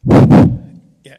Yeah.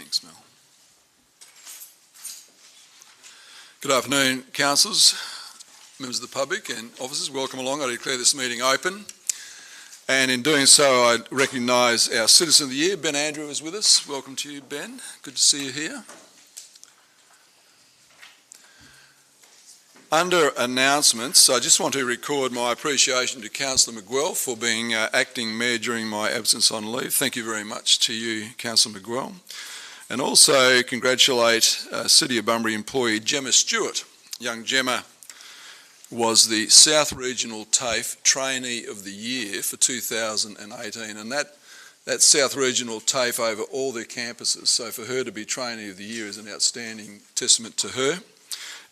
Thanks, Mel. Good afternoon, councillors, members of the public and officers. Welcome along. I declare this meeting open. And in doing so, I recognise our Citizen of the Year, Ben Andrew, is with us. Welcome to you, Ben. Good to see you here. Under announcements, I just want to record my appreciation to Councillor Miguel for being acting mayor during my absence on leave. Thank you very much to you, Councillor Miguel. And also congratulate City of Bunbury employee Gemma Stewart. Young Gemma was the South Regional TAFE Trainee of the Year for 2018, and that South Regional TAFE over all their campuses. So for her to be Trainee of the Year is an outstanding testament to her.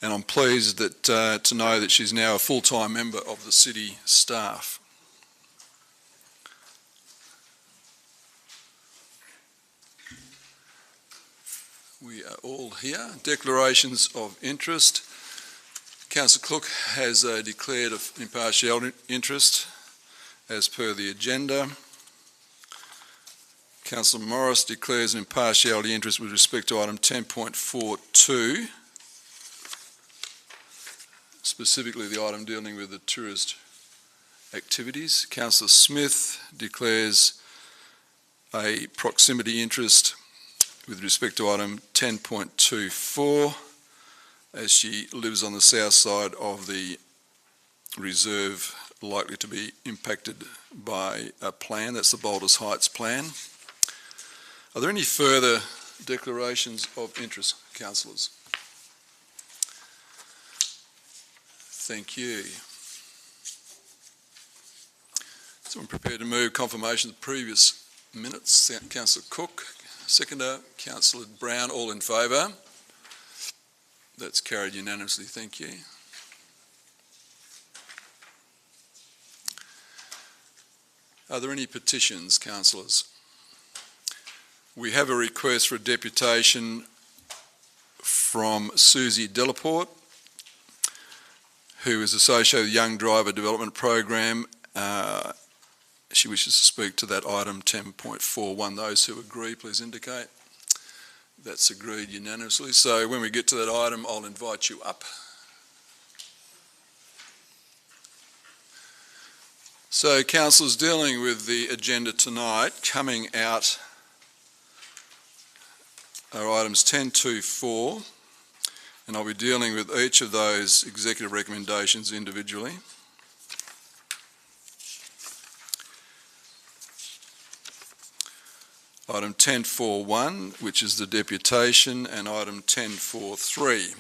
And I'm pleased that, to know that she's now a full-time member of the city staff. We are all here. Declarations of interest. Councillor Cook has declared an impartial interest as per the agenda. Councillor Morris declares an impartiality interest with respect to item 10.42. Specifically the item dealing with the tourist activities. Councillor Smith declares a proximity interest with respect to item 10.24 as she lives on the south side of the reserve, likely to be impacted by a plan. That's the Boulders Heights plan. Are there any further declarations of interest, councillors? Thank you. So I'm prepared to move confirmation of the previous minutes. Councillor Cook, seconder. Councillor Brown, all in favour? That's carried unanimously. Thank you. Are there any petitions, councillors? We have a request for a deputation from Susie Delaporte, who is associated with the Young Driver Development Program. She wishes to speak to that item 10.41. Those who agree, please indicate. That's agreed unanimously. So when we get to that item, I'll invite you up. So councillors, dealing with the agenda tonight, coming out are items 10.24. And I'll be dealing with each of those executive recommendations individually. Item 10.41, which is the deputation, and item 10.43.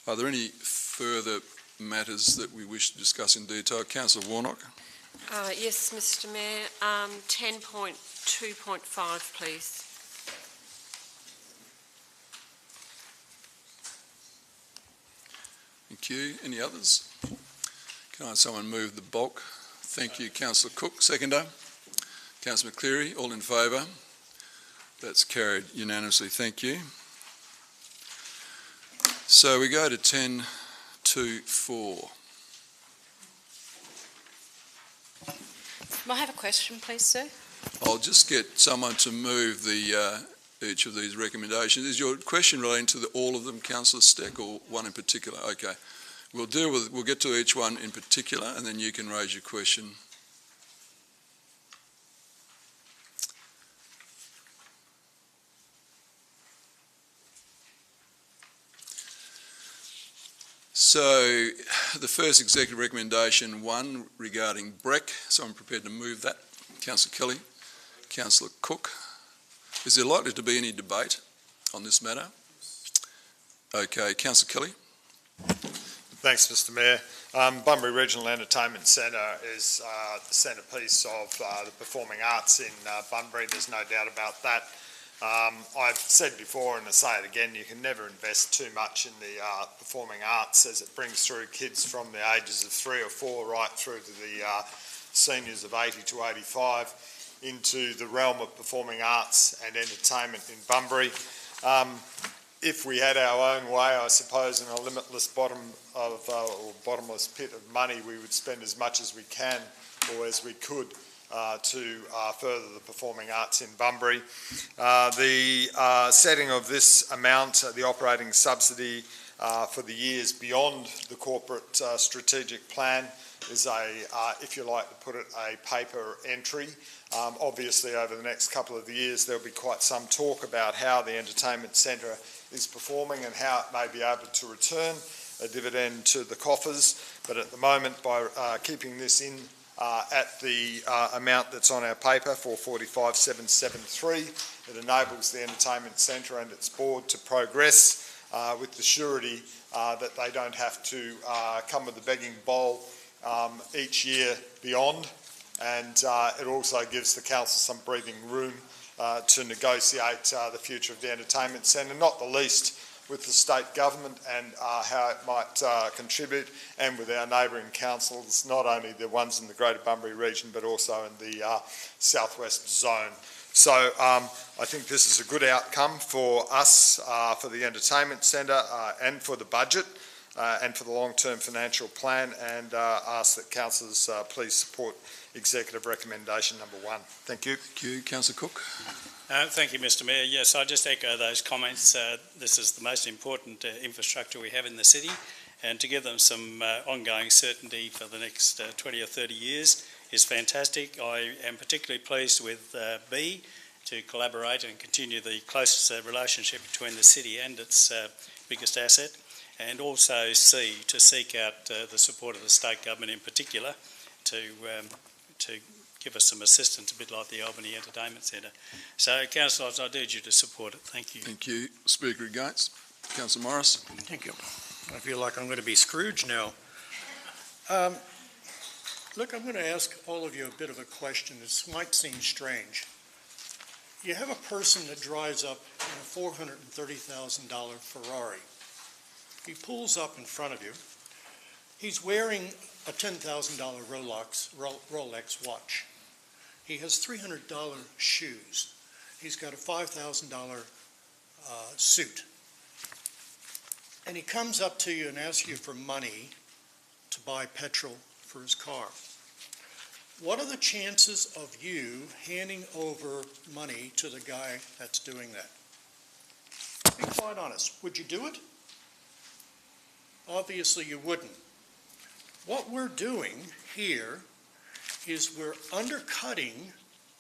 Are there any further matters that we wish to discuss in detail? Councillor Warnock. Yes, Mr Mayor. 10.2.5, please. Thank you. Any others? Can I have someone move the bulk? Thank you, Councillor Cook. Seconder. Councillor McCleary, all in favour? That's carried unanimously. Thank you. So we go to 10.2.4. May I have a question, please, sir? I'll just get someone to move the each of these recommendations. Is your question relating to all of them, Councillor Steck, or one in particular? Okay. We'll get to each one in particular, and then you can raise your question. So the first executive recommendation, 1, regarding BREC. So I'm prepared to move that. Councillor Kelly. Councillor Cook. Is there likely to be any debate on this matter? Okay, Councillor Kelly. Thanks, Mr Mayor. Bunbury Regional Entertainment Centre is the centrepiece of the performing arts in Bunbury. There's no doubt about that. I've said before, and I say it again, you can never invest too much in the performing arts, as it brings through kids from the ages of 3 or 4 right through to the seniors of 80 to 85 into the realm of performing arts and entertainment in Bunbury. If we had our own way, I suppose, in a limitless bottomless pit of money, we would spend as much as we can or as we could to further the performing arts in Bunbury. The setting of this amount, the operating subsidy for the years beyond the corporate strategic plan is if you like to put it, a paper entry. Obviously, over the next couple of years, there'll be quite some talk about how the entertainment centre is performing and how it may be able to return a dividend to the coffers. But at the moment, by keeping this in at the amount that's on our paper, 445,773, it enables the entertainment centre and its board to progress with the surety that they don't have to come with a begging bowl each year beyond. And it also gives the council some breathing room to negotiate the future of the entertainment centre, not the least with the state government and how it might contribute, and with our neighbouring councils, not only the ones in the Greater Bunbury region but also in the southwest zone. So I think this is a good outcome for us, for the entertainment centre and for the budget and for the long-term financial plan, and ask that councillors please support executive recommendation number 1. Thank you. Thank you. Councillor Cook. Thank you, Mr Mayor. Yes, I just echo those comments. This is the most important infrastructure we have in the city, and to give them some ongoing certainty for the next 20 or 30 years is fantastic. I am particularly pleased with B, to collaborate and continue the close relationship between the city and its biggest asset, and also C, to seek out the support of the state government in particular to give us some assistance, a bit like the Albany Entertainment Centre. So, councillors, I'd urge you to support it. Thank you. Thank you. Speaker against. Councillor Morris. Thank you. I feel like I'm going to be Scrooge now. Look, I'm going to ask all of you a bit of a question. This might seem strange. You have a person that drives up in a $430,000 Ferrari. He pulls up in front of you. He's wearing a $10,000 Rolex watch. He has $300 shoes. He's got a $5,000 suit. And he comes up to you and asks you for money to buy petrol for his car. What are the chances of you handing over money to the guy that's doing that? Be quite honest. Would you do it? Obviously you wouldn't. What we're doing here is we're undercutting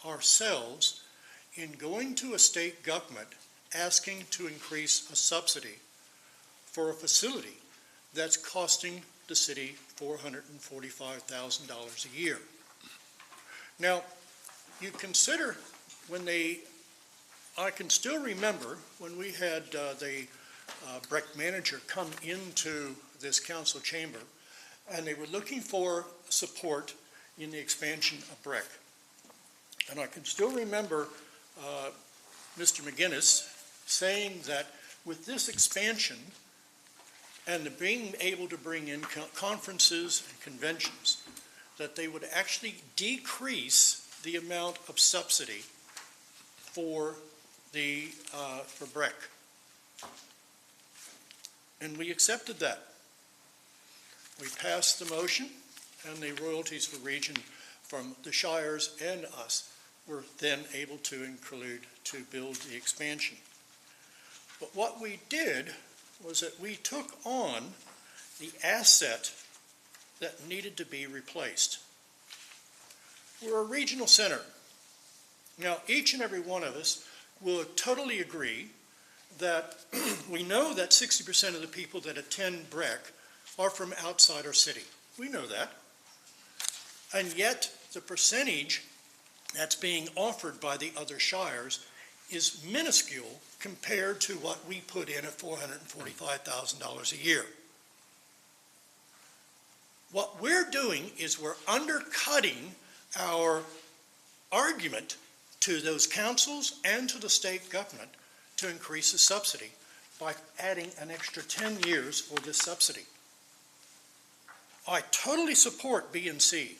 ourselves in going to a state government asking to increase a subsidy for a facility that's costing the city $445,000 a year. Now, you consider I can still remember when we had the BREC manager come into this council chamber, and they were looking for support in the expansion of BREC. And I can still remember Mr. McGuinness saying that with this expansion and being able to bring in conferences and conventions, that they would actually decrease the amount of subsidy for BREC. And we accepted that. We passed the motion, and the royalties for region from the shires and us were then able to include to build the expansion. But what we did was that we took on the asset that needed to be replaced. We're a regional center. Now, each and every one of us will totally agree that we know that 60% of the people that attend BREC are from outside our city. We know that. And yet, the percentage that's being offered by the other shires is minuscule compared to what we put in at $445,000 a year. What we're doing is we're undercutting our argument to those councils and to the state government to increase the subsidy by adding an extra 10 years for this subsidy. I totally support B and C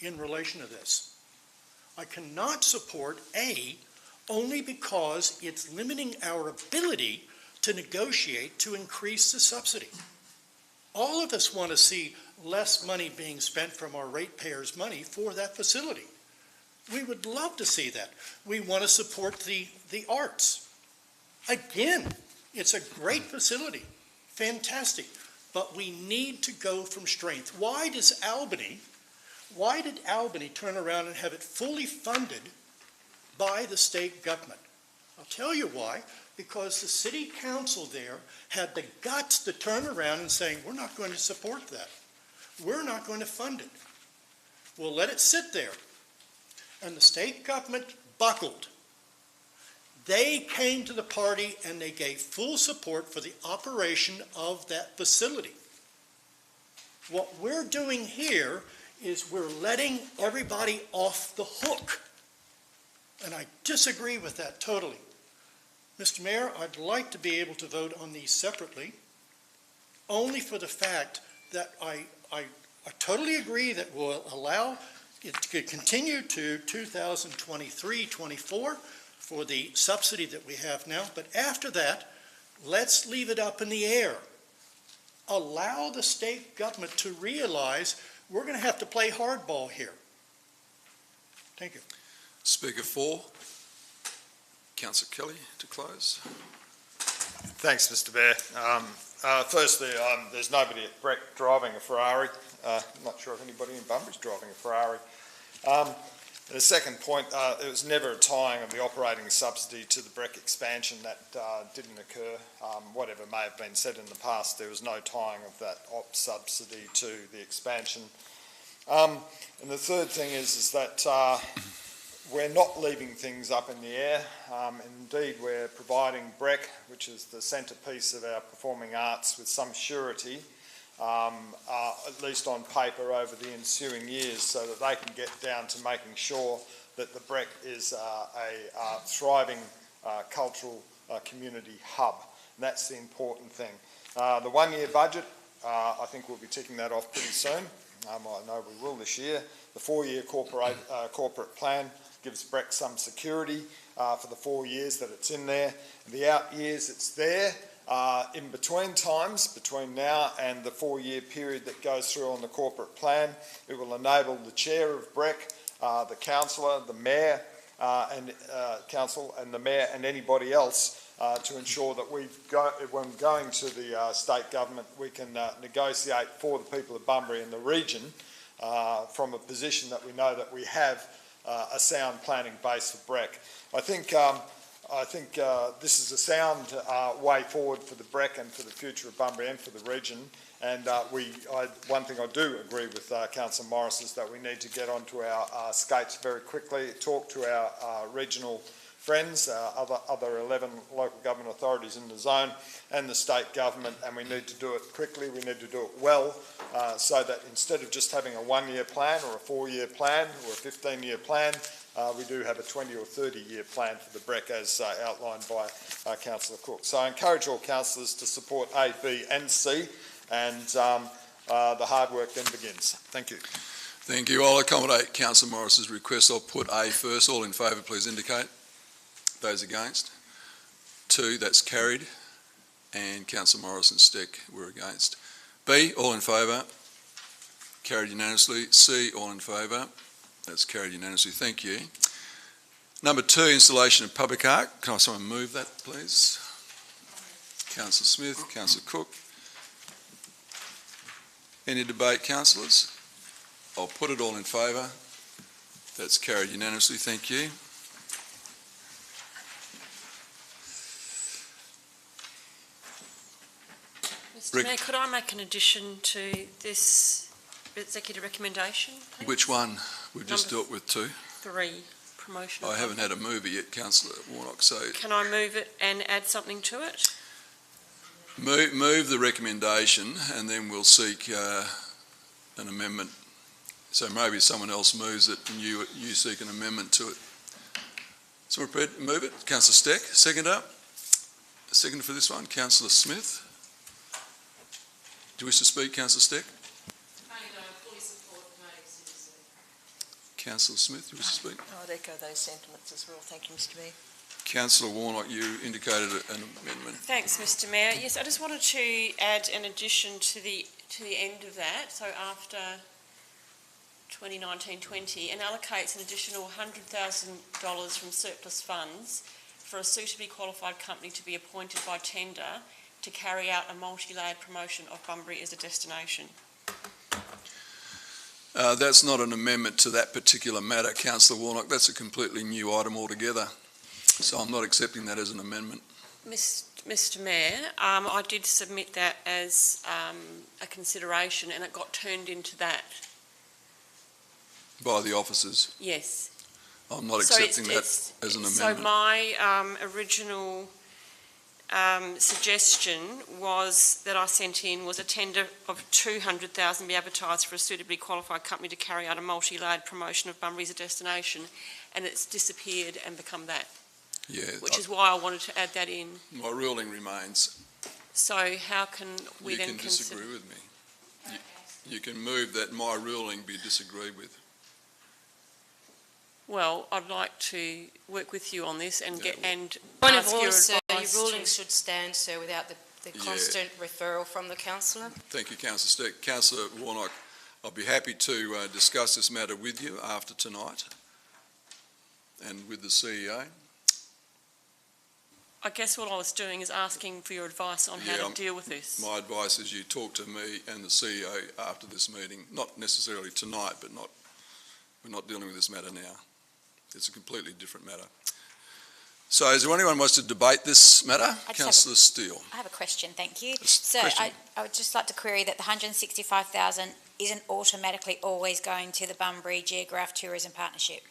in relation to this. I cannot support A only because it's limiting our ability to negotiate to increase the subsidy. All of us want to see less money being spent from our ratepayers' money for that facility. We would love to see that. We want to support the arts. Again, it's a great facility, fantastic, but we need to go from strength. Why did Albany turn around and have it fully funded by the state government? I'll tell you why. Because the city council there had the guts to turn around and saying, we're not going to support that. We're not going to fund it. We'll let it sit there. And the state government buckled. They came to the party and they gave full support for the operation of that facility. What we're doing here is we're letting everybody off the hook. And I disagree with that totally. Mr. Mayor, I'd like to be able to vote on these separately, only for the fact that I totally agree that we'll allow it to continue to 2023-24 for the subsidy that we have now, but after that, let's leave it up in the air. Allow the state government to realize we're going to have to play hardball here. Thank you. Speaker 4, Councillor Kelly to close. Thanks, Mr. Mayor. Firstly, there's nobody at Breck driving a Ferrari. Not sure if anybody in Bunbury's driving a Ferrari. The second point, it was never a tying of the operating subsidy to the Breck expansion. That didn't occur. Whatever may have been said in the past, there was no tying of that op subsidy to the expansion. And the third thing is that we're not leaving things up in the air. Indeed, we're providing Breck, which is the centrepiece of our performing arts, with some surety, at least on paper, over the ensuing years, so that they can get down to making sure that the Breck is a thriving cultural community hub. And that's the important thing. The one-year budget, I think we'll be ticking that off pretty soon. I know we will this year. The 4-year corporate plan gives Breck some security for the 4 years that it's in there. The out years, it's there. In between times, between now and the 4-year period that goes through on the corporate plan, it will enable the chair of Breck, the councillor, the mayor, council and the mayor and anybody else to ensure that when going to the state government, we can negotiate for the people of Bunbury and the region from a position that we know that we have a sound planning base for Breck. I think this is a sound way forward for the Breck and for the future of Bunbury and for the region. And one thing I do agree with Councillor Morris is that we need to get onto our skates very quickly, talk to our regional friends, other 11 local government authorities in the zone and the state government, and we need to do it quickly, we need to do it well, so that instead of just having a 1-year plan or a 4-year plan or a 15-year plan, we do have a 20 or 30-year plan for the Breck as outlined by Councillor Cook. So I encourage all councillors to support A, B and C, and the hard work then begins. Thank you. Thank you. I'll accommodate Councillor Morris's request. I'll put A first. All in favour, please indicate. Those against? 2, that's carried. And Councillor Morris and Steck were against. B, all in favour. Carried unanimously. C, all in favour. That's carried unanimously. Thank you. Number 2, installation of public art. Can someone move that, please? Councillor Smith, Councillor Cook. Any debate, councillors? I'll put it all in favour. That's carried unanimously. Thank you. Mr. Mayor, could I make an addition to this executive recommendation, please? Which one? We've just Number dealt with 2. 3, promotion. I haven't had a mover yet, Councillor Warnock, so Can I move it and add something to it? move the recommendation and then we'll seek an amendment. So maybe someone else moves it and you seek an amendment to it. So move it. Councillor Steck, second up. Second for this one, Councillor Smith. Do you wish to speak, Councillor Steck? Councillor Smith, do you wish to speak? I'd echo those sentiments as well. Thank you, Mr. Mayor. Councillor Warnock, you indicated an amendment. Thanks, Mr. Mayor. Yes, I just wanted to add an addition to the end of that. So after 2019-20 and allocates an additional $100,000 from surplus funds for a suitably qualified company to be appointed by tender to carry out a multi-layered promotion of Bunbury as a destination. That's not an amendment to that particular matter, Councillor Warnock. That's a completely new item altogether. So I'm not accepting that as an amendment. Mr Mayor, I did submit that as a consideration and it got turned into that. By the officers. Yes. I'm not accepting that as an amendment. So my original suggestion was that I sent in was a tender of $200,000 be advertised for a suitably qualified company to carry out a multi-layered promotion of Bunbury as a destination, and it's disappeared and become that. Yeah, Which is why I wanted to add that in. my ruling remains. So how can we You then can disagree with me. You can move that my ruling be disagreed with. Well, I'd like to work with you on this and Yeah, get and Point of ask your order, sir. Your advice ruling to- should stand, sir, without the Yeah. constant referral from the councillor. Thank you, Councillor Steck. Councillor Warnock, I'll be happy to discuss this matter with you after tonight and with the CEO. I guess what I was doing is asking for your advice on how Yeah, to deal with this. My advice is you talk to me and the CEO after this meeting, not necessarily tonight, but we're not dealing with this matter now. It's a completely different matter. So is there anyone who wants to debate this matter? just have a- Councillor Steele. I have a question, thank you. Yes, So question. I would just like to query that the 165,000 isn't automatically always going to the Bunbury Geograph Tourism Partnership.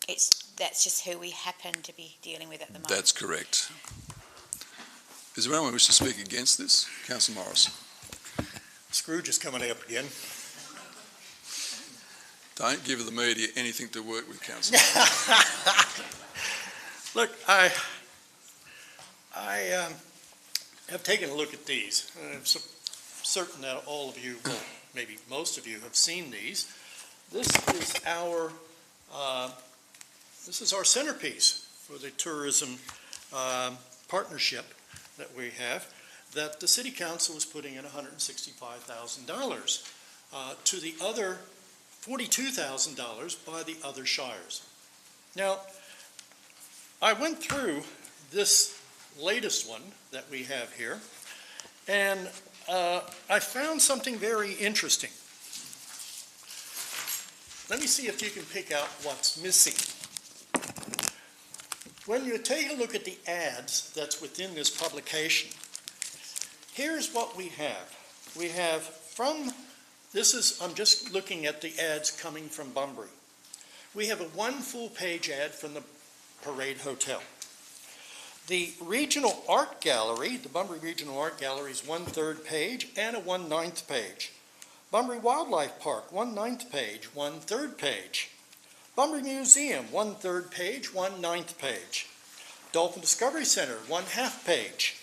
That's just who we happen to be dealing with at the moment. That's correct. Is there anyone who wishes to speak against this? Councillor Morris. Scrooge is coming up again. Don't give the media anything to work with, Councillor. Look, I have taken a look at these. I'm certain that all of you, well, maybe most of you have seen these. This is our centerpiece for the tourism partnership that we have, that the City Council is putting in $165,000 to the other $42,000 by the other shires. Now, I went through this latest one that we have here, and I found something very interesting. Let me see if you can pick out what's missing. When you take a look at the ads that's within this publication, here's what we have. We have I'm just looking at the ads coming from Bunbury. We have one full-page ad from the Parade Hotel. The Regional Art Gallery, the Bunbury Regional Art Gallery, is 1/3 page and a 1/9 page. Bunbury Wildlife Park, 1/9 page, 1/3 page. Bunbury Museum, 1/3 page, 1/9 page. Dolphin Discovery Center, 1/2 page.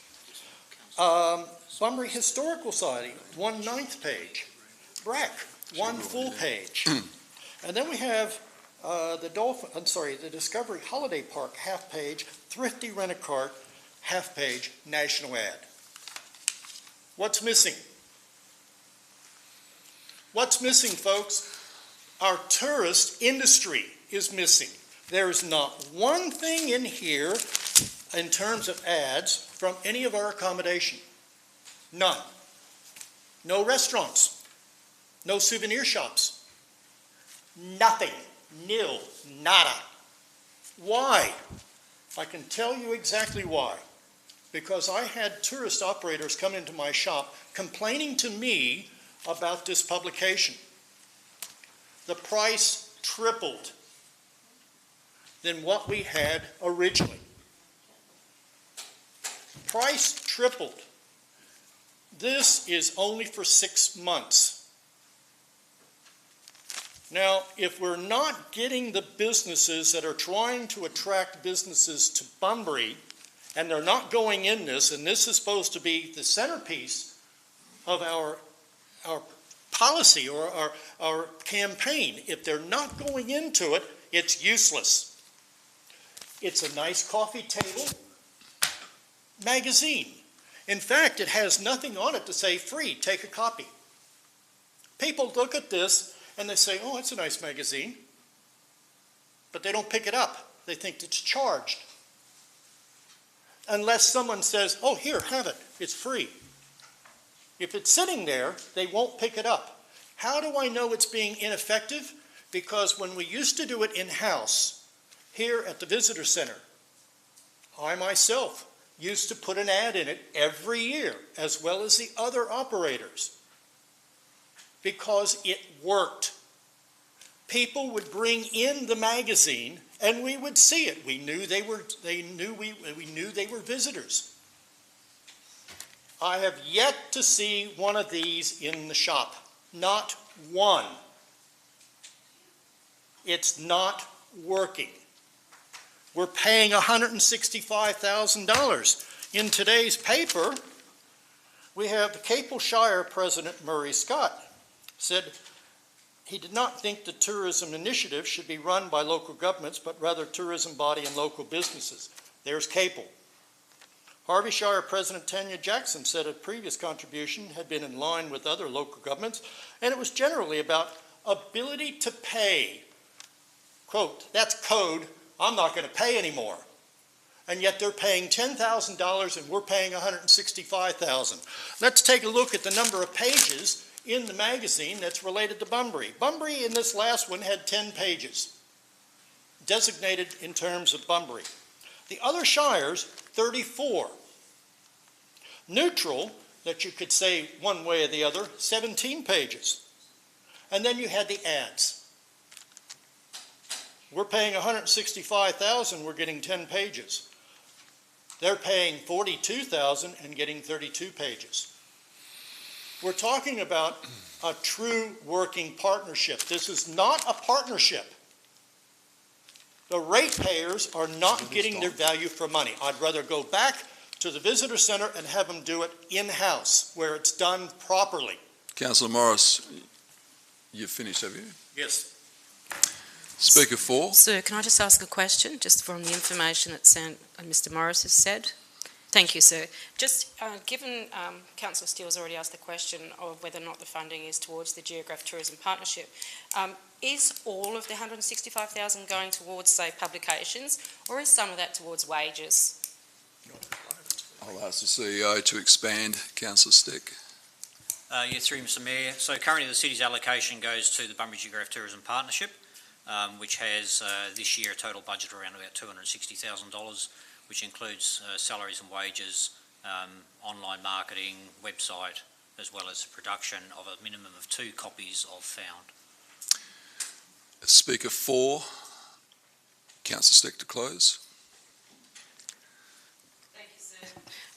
Bunbury Historical Society, 1/9 page. BRAC, one full page. And then we have the Discovery Holiday Park, 1/2 page, Thrifty Rent-A-Cart, 1/2 page, national ad. What's missing? What's missing, folks? Our tourist industry is missing. There is not one thing in here in terms of ads from any of our accommodation. None. No restaurants. No souvenir shops. Nothing. Nil. Nada. Why? I can tell you exactly why. Because I had tourist operators come into my shop complaining to me about this publication. The price tripled than what we had originally. Price tripled. This is only for 6 months. Now, if we're not getting the businesses that are trying to attract businesses to Bunbury, and they're not going in this, and this is supposed to be the centerpiece of our policy or our campaign, if they're not going into it, it's useless. It's a nice coffee table magazine. In fact, it has nothing on it to say free, take a copy. People look at this and they say, oh, it's a nice magazine. But they don't pick it up. They think it's charged. Unless someone says, oh, here, have it. It's free. If it's sitting there, they won't pick it up. How do I know it's being ineffective? Because when we used to do it in-house, here at the visitor center, I myself used to put an ad in it every year, as well as the other operators, because it worked. People would bring in the magazine, and we would see it. We knew they were visitors. I have yet to see one of these in the shop. Not one. It's not working. We're paying $165,000. In today's paper, we have the Capel Shire President Murray Scott said he did not think the tourism initiative should be run by local governments, but rather tourism body and local businesses. There's Capel. Harvey Shire President Tanya Jackson said a previous contribution had been in line with other local governments, and it was generally about ability to pay. Quote, that's code. I'm not going to pay anymore. And yet they're paying $10,000 and we're paying $165,000. Let's take a look at the number of pages in the magazine that's related to Bunbury. Bunbury in this last one had 10 pages, designated in terms of Bunbury. The other shires, 34. Neutral, that you could say one way or the other, 17 pages. And then you had the ads. We're paying $165,000, we're getting 10 pages. They're paying $42,000 and getting 32 pages. We're talking about a true working partnership. This is not a partnership. The ratepayers are not getting their value for money. I'd rather go back to the visitor center and have them do it in-house, where it's done properly. Councillor Morris, you've finished, have you? Yes. Speaker 4. Sir, can I just ask a question, just from the information that Mr Morris has said? Thank you, sir. Just given Councillor Steele's already asked the question of whether or not the funding is towards the Geograph Tourism Partnership, is all of the $165,000 going towards, say, publications, or is some of that towards wages? I'll ask the CEO to expand. Councillor Stick. Yes, through Mr Mayor. So currently the city's allocation goes to the Bunbury Geograph Tourism Partnership, which has this year a total budget around about $260,000, which includes salaries and wages, online marketing, website, as well as production of a minimum of 2 copies of Found. Speaker 4. Councillor Stick to close. Thank you, sir.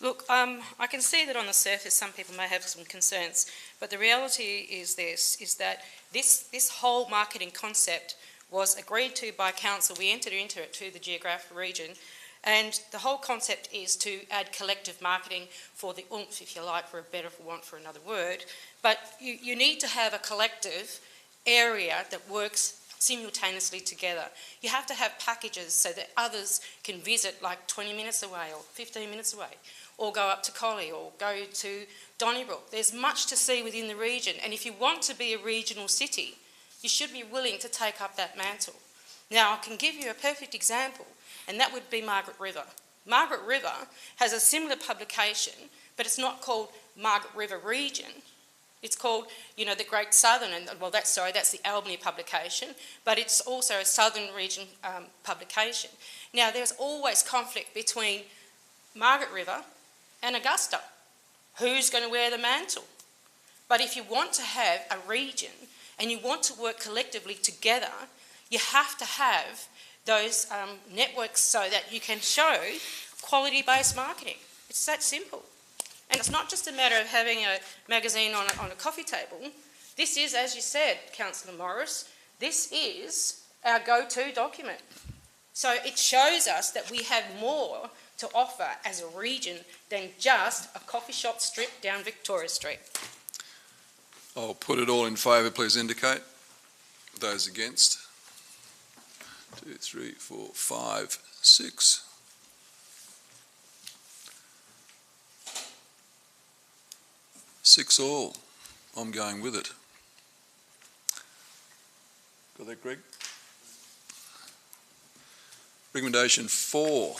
Look, I can see that on the surface some people may have some concerns, but the reality is that this whole marketing concept was agreed to by council. We entered into it to the Geograph region, and the whole concept is to add collective marketing for the oomph, if you like, for a better want for another word. But you need to have a collective area that works simultaneously together. You have to have packages so that others can visit like 20 minutes away or 15 minutes away, or go up to Collie or go to Donnybrook. There's much to see within the region, and if you want to be a regional city, you should be willing to take up that mantle. Now, I can give you a perfect example, and that would be Margaret River. Margaret River has a similar publication, but it's not called Margaret River Region. It's called, the Great Southern, and that's the Albany publication, but it's also a Southern Region publication. Now, there's always conflict between Margaret River and Augusta. Who's going to wear the mantle? But if you want to have a region and you want to work collectively together, you have to have those networks so that you can show quality-based marketing. It's that simple. And it's not just a matter of having a magazine on a coffee table. This is, as you said, Councillor Morris, this is our go-to document. So it shows us that we have more to offer as a region than just a coffee shop strip down Victoria Street. I'll put it all in favour, please indicate. Those against? 2, 3, 4, 5, 6. Six all. I'm going with it. Got that, Greg? Recommendation 4.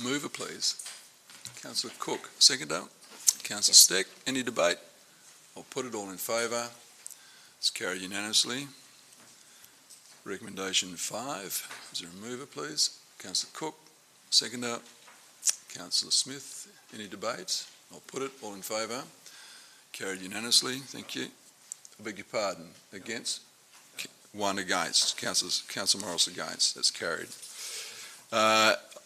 Mover, please. Councillor Cook. Seconder. Councillor Steck. Any debate? I'll put it all in favour. It's carried unanimously. Recommendation 5. Is there a mover, please? Councillor Cook. Seconder. Councillor Smith. Any debate? I'll put it all in favour. Carried unanimously. Thank you. I beg your pardon. Against? 1 against. Councillor Morris against. That's carried.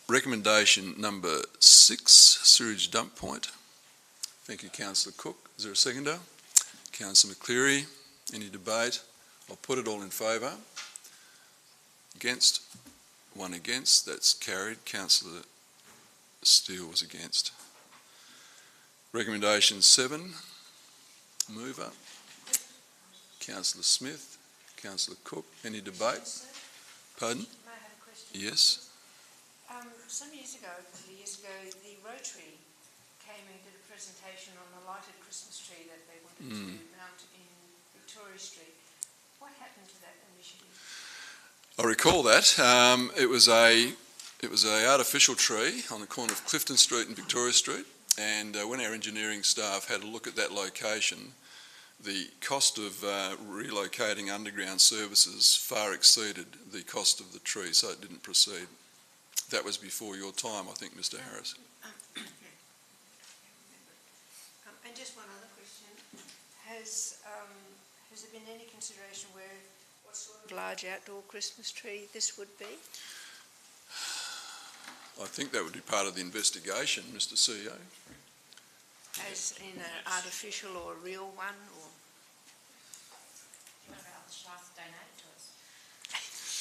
Recommendation number 6, sewage dump point. Thank you, Councillor Cook. Is there a seconder? Councillor McCleary. Any debate? I'll put it all in favour. Against? 1 against. That's carried. Councillor Steele was against. Recommendation 7, mover. Councillor Smith. Councillor Cook. Any debate? Pardon? May I have a question? Yes. Some years ago, a couple of years ago, the Rotary came and did a presentation on the lighted Christmas tree that they wanted to mount in Victoria Street. What happened to that initiative? I recall that. It was a artificial tree on the corner of Clifton Street and Victoria Street, and when our engineering staff had a look at that location, the cost of relocating underground services far exceeded the cost of the tree, so it didn't proceed. That was before your time, I think, Mr. Harris. And just one other question. Has there been any consideration what sort of large outdoor Christmas tree this would be? I think that would be part of the investigation, Mr. CEO. As in an artificial or a real one, or?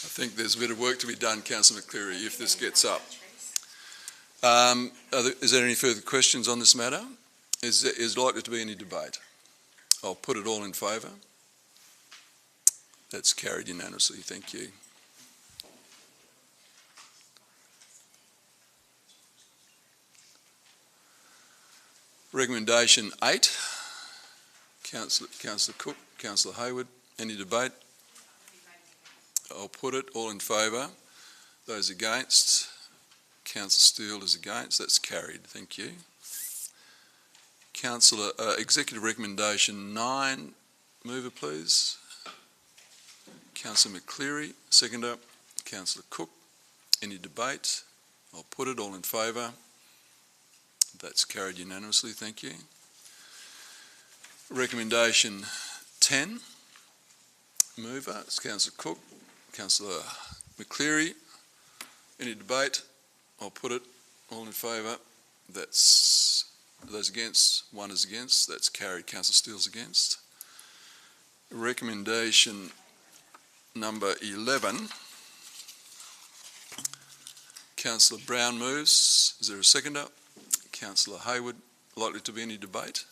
I think there's a bit of work to be done, Councillor McCleary, if this gets up. Is there any further questions on this matter? Is likely to be any debate? I'll put it all in favour. That's carried unanimously. Thank you. Recommendation 8. Councillor Cook, Councillor Hayward. Any debate? I'll put it all in favour. Those against? Councillor Steele is against. That's carried. Thank you. Executive recommendation 9. Mover, please. Councillor McCleary. Seconder. Councillor Cook. Any debate? I'll put it all in favour. That's carried unanimously. Thank you. Recommendation 10. Mover. It's Councillor Cook. Councillor McCleary. Any debate? I'll put it all in favour. That's those against. 1 is against. That's carried. Councillor Steele's against. Recommendation number 11. Councillor Brown moves. Is there a seconder? Councillor Hayward. Likely to be any debate?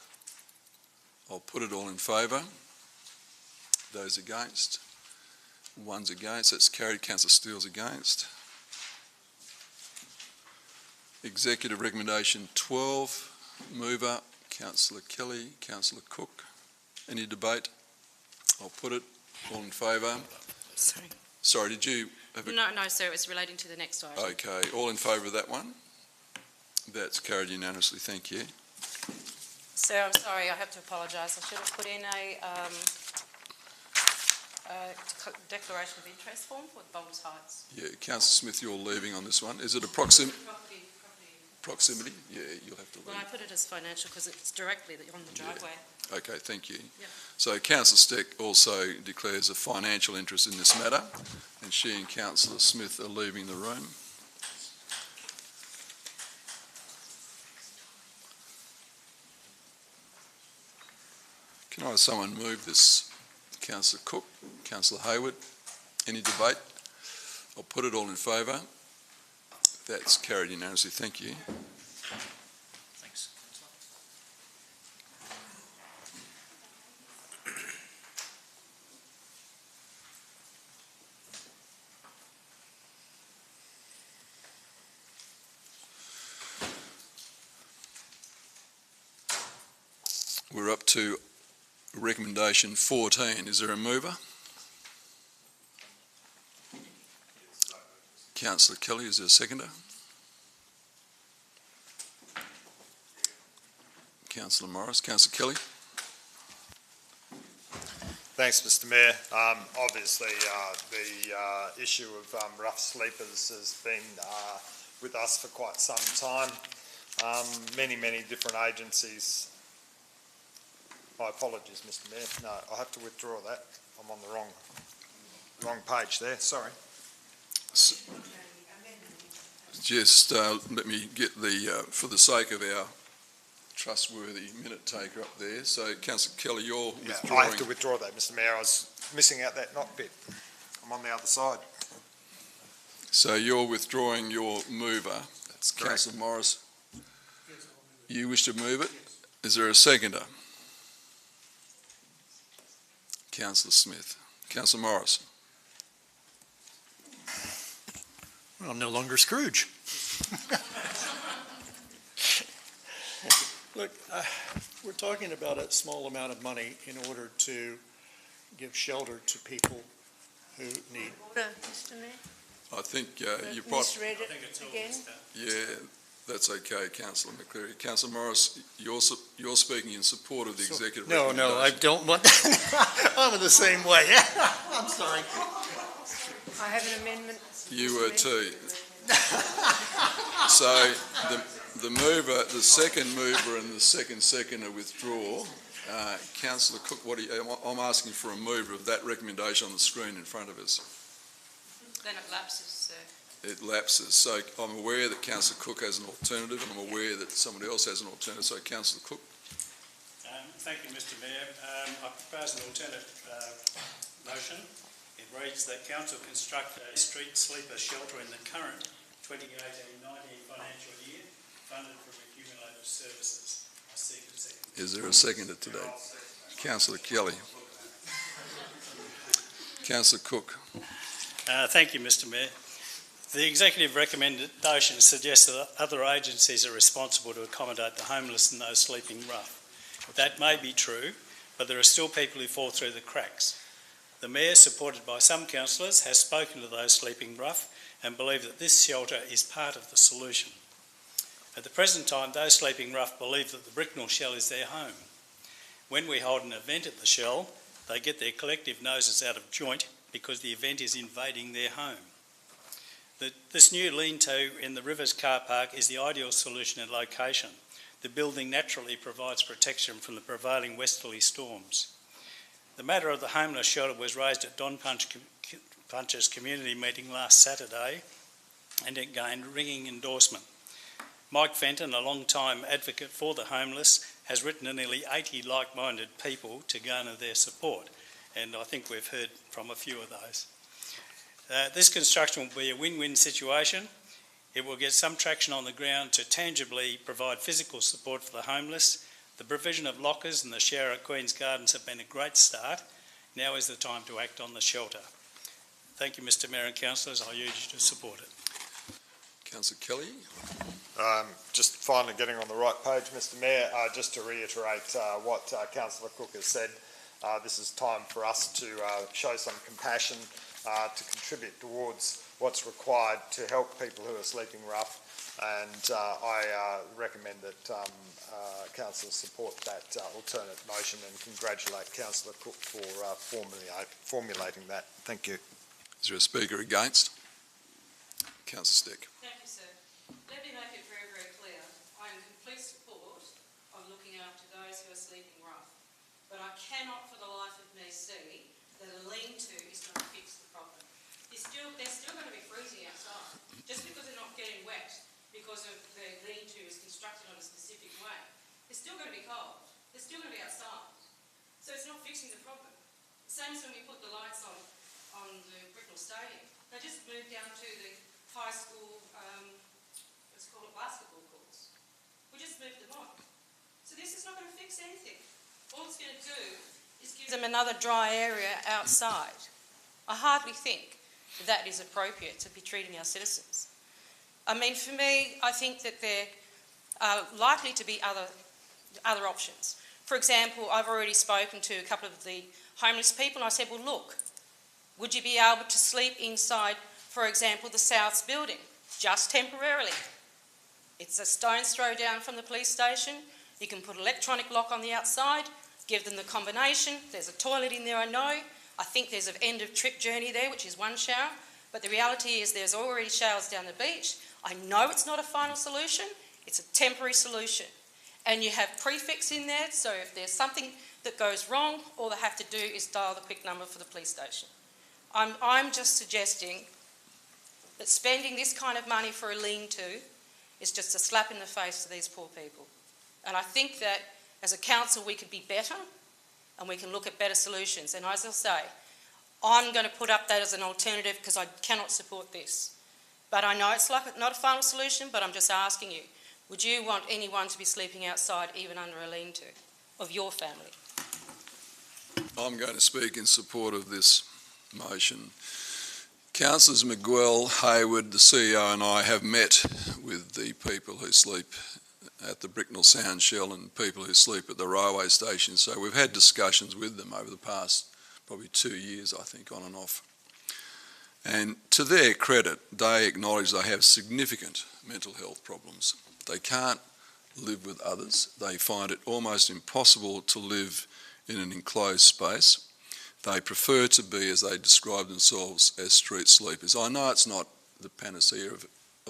I'll put it all in favour. Those against? 1's against. That's carried. Councillor Steele's against. Executive recommendation 12. Mover. Councillor Kelly. Councillor Cook. Any debate? I'll put it all in favour. Sorry, did you have a... No, sir, it was relating to the next item. Okay, all in favour of that one? That's carried unanimously. Thank you. Sir, I'm sorry, I have to apologise. I should have put in a declaration of interest form for Boulders Heights. Yeah, Councillor Smith, you're leaving on this one. Is it a proximity? Yeah, you'll have to leave. Well, I put it as financial because it's directly on the driveway. Okay, thank you. Yep. So Councillor Steck also declares a financial interest in this matter, and she and Councillor Smith are leaving the room. Can I have someone move this? Councillor Cook, Councillor Hayward. Any debate? I'll put it all in favour. That's carried unanimously. Thank you. Thanks. We're up to recommendation 14. Is there a mover? Councillor Kelly, is there a seconder? Councillor Morris. Councillor Kelly. Thanks, Mr Mayor. Obviously, the issue of rough sleepers has been with us for quite some time. Many different agencies. My apologies, Mr Mayor. No, I'll have to withdraw that. I'm on the wrong page there, sorry. Just let me get the, for the sake of our trustworthy minute taker up there. So, Councillor Kelly, you're withdrawing. I have to withdraw that, Mr Mayor. I was missing out that not bit. I'm on the other side. So you're withdrawing your mover. That's correct. Councillor Morris, you wish to move it? Is there a seconder? Councillor Smith. Councillor Morris. Well, I'm no longer Scrooge. Look, we're talking about a small amount of money in order to give shelter to people who need. Order, Mr Mayor. I think you probably... Misread it again. Yeah, that's okay, Councillor McCleary. Councillor Morris, you're speaking in support of the executive recommendation. No, I don't want that. I'm in the same way. I'm sorry. I have an amendment. You Mr. were Mayor. too. So the mover, the second mover and the second seconder withdraw. Councillor Cook, I'm asking for a mover of that recommendation on the screen in front of us. Then it lapses, sir. It lapses. So I'm aware that Councillor Cook has an alternative, and I'm aware that somebody else has an alternative. So Councillor Cook. Thank you, Mr Mayor. I propose an alternate motion. It reads that council construct a street sleeper shelter in the current 2018-19 financial year, funded from accumulated services. I seek a second. Is there a seconder today? Councillor Kelly. Councillor Cook. Thank you, Mr Mayor. The executive recommendation suggests that other agencies are responsible to accommodate the homeless and those sleeping rough. That may be true, but there are still people who fall through the cracks. The Mayor, supported by some councillors, has spoken to those sleeping rough and believe that this shelter is part of the solution. At the present time, those sleeping rough believe that the Bricknell Shell is their home. When we hold an event at the Shell, they get their collective noses out of joint because the event is invading their home. This new lean-to in the Rivers car park is the ideal solution and location. The building naturally provides protection from the prevailing westerly storms. The matter of the homeless shelter was raised at Don Punch's community meeting last Saturday, and it gained ringing endorsement. Mike Fenton, a long-time advocate for the homeless, has written to nearly 80 like-minded people to garner their support, and I think we've heard from a few of those. This construction will be a win-win situation. It will get some traction on the ground to tangibly provide physical support for the homeless. The provision of lockers and the shower at Queen's Gardens have been a great start. Now is the time to act on the shelter. Thank you, Mr Mayor and councillors. I urge you to support it. Councillor Kelly. Just finally getting on the right page, Mr Mayor, just to reiterate what Councillor Cook has said, this is time for us to show some compassion, to contribute towards what's required to help people who are sleeping rough, and I recommend that councillors support that alternate motion and congratulate Councillor Cook for formulating that. Thank you. Is there a speaker against? Councillor Stick. Thank you, sir. Let me make it very, very clear. I am in complete support of looking after those who are sleeping rough. But I cannot for the life of me see that a lean-to is going to fix the problem. They're still going to be freezing outside. Just because they're not getting wet because of the lean-to is constructed on a specific way, they're still going to be cold. They're still going to be outside. So it's not fixing the problem. Same as when we put the lights on the Bricknell Stadium. They just moved down to the high school, let's call it basketball courts. We just moved them on. So this is not going to fix anything. All it's going to do is give them another dry area outside. I hardly think that is appropriate to be treating our citizens. I mean, for me, I think that there are likely to be other options. For example, I've already spoken to a couple of the homeless people and I said, well, look, would you be able to sleep inside For example, the Souths building, just temporarily. It's a stone's throw down from the police station. You can put electronic lock on the outside, give them the combination. There's a toilet in there, I know. I think there's an end of trip journey there, which is one shower. But the reality is there's already showers down the beach. I know it's not a final solution. It's a temporary solution. And you have prefix in there, so if there's something that goes wrong, all they have to do is dial the quick number for the police station. I'm just suggesting that spending this kind of money for a lean-to is just a slap in the face to these poor people. And I think that as a council we could be better and we can look at better solutions. And as I say, I'm going to put up that as an alternative because I cannot support this. But I know it's like not a final solution, but I'm just asking you, would you want anyone to be sleeping outside even under a lean-to of your family? I'm going to speak in support of this motion. Councillors Miguel, Hayward, the CEO and I have met with the people who sleep at the Bricknell Sound Shell and people who sleep at the railway station. So we've had discussions with them over the past probably 2 years, I think, on and off. And to their credit, they acknowledge they have significant mental health problems. They can't live with others. They find it almost impossible to live in an enclosed space. They prefer to be, as they describe themselves, as street sleepers. I know it's not the panacea of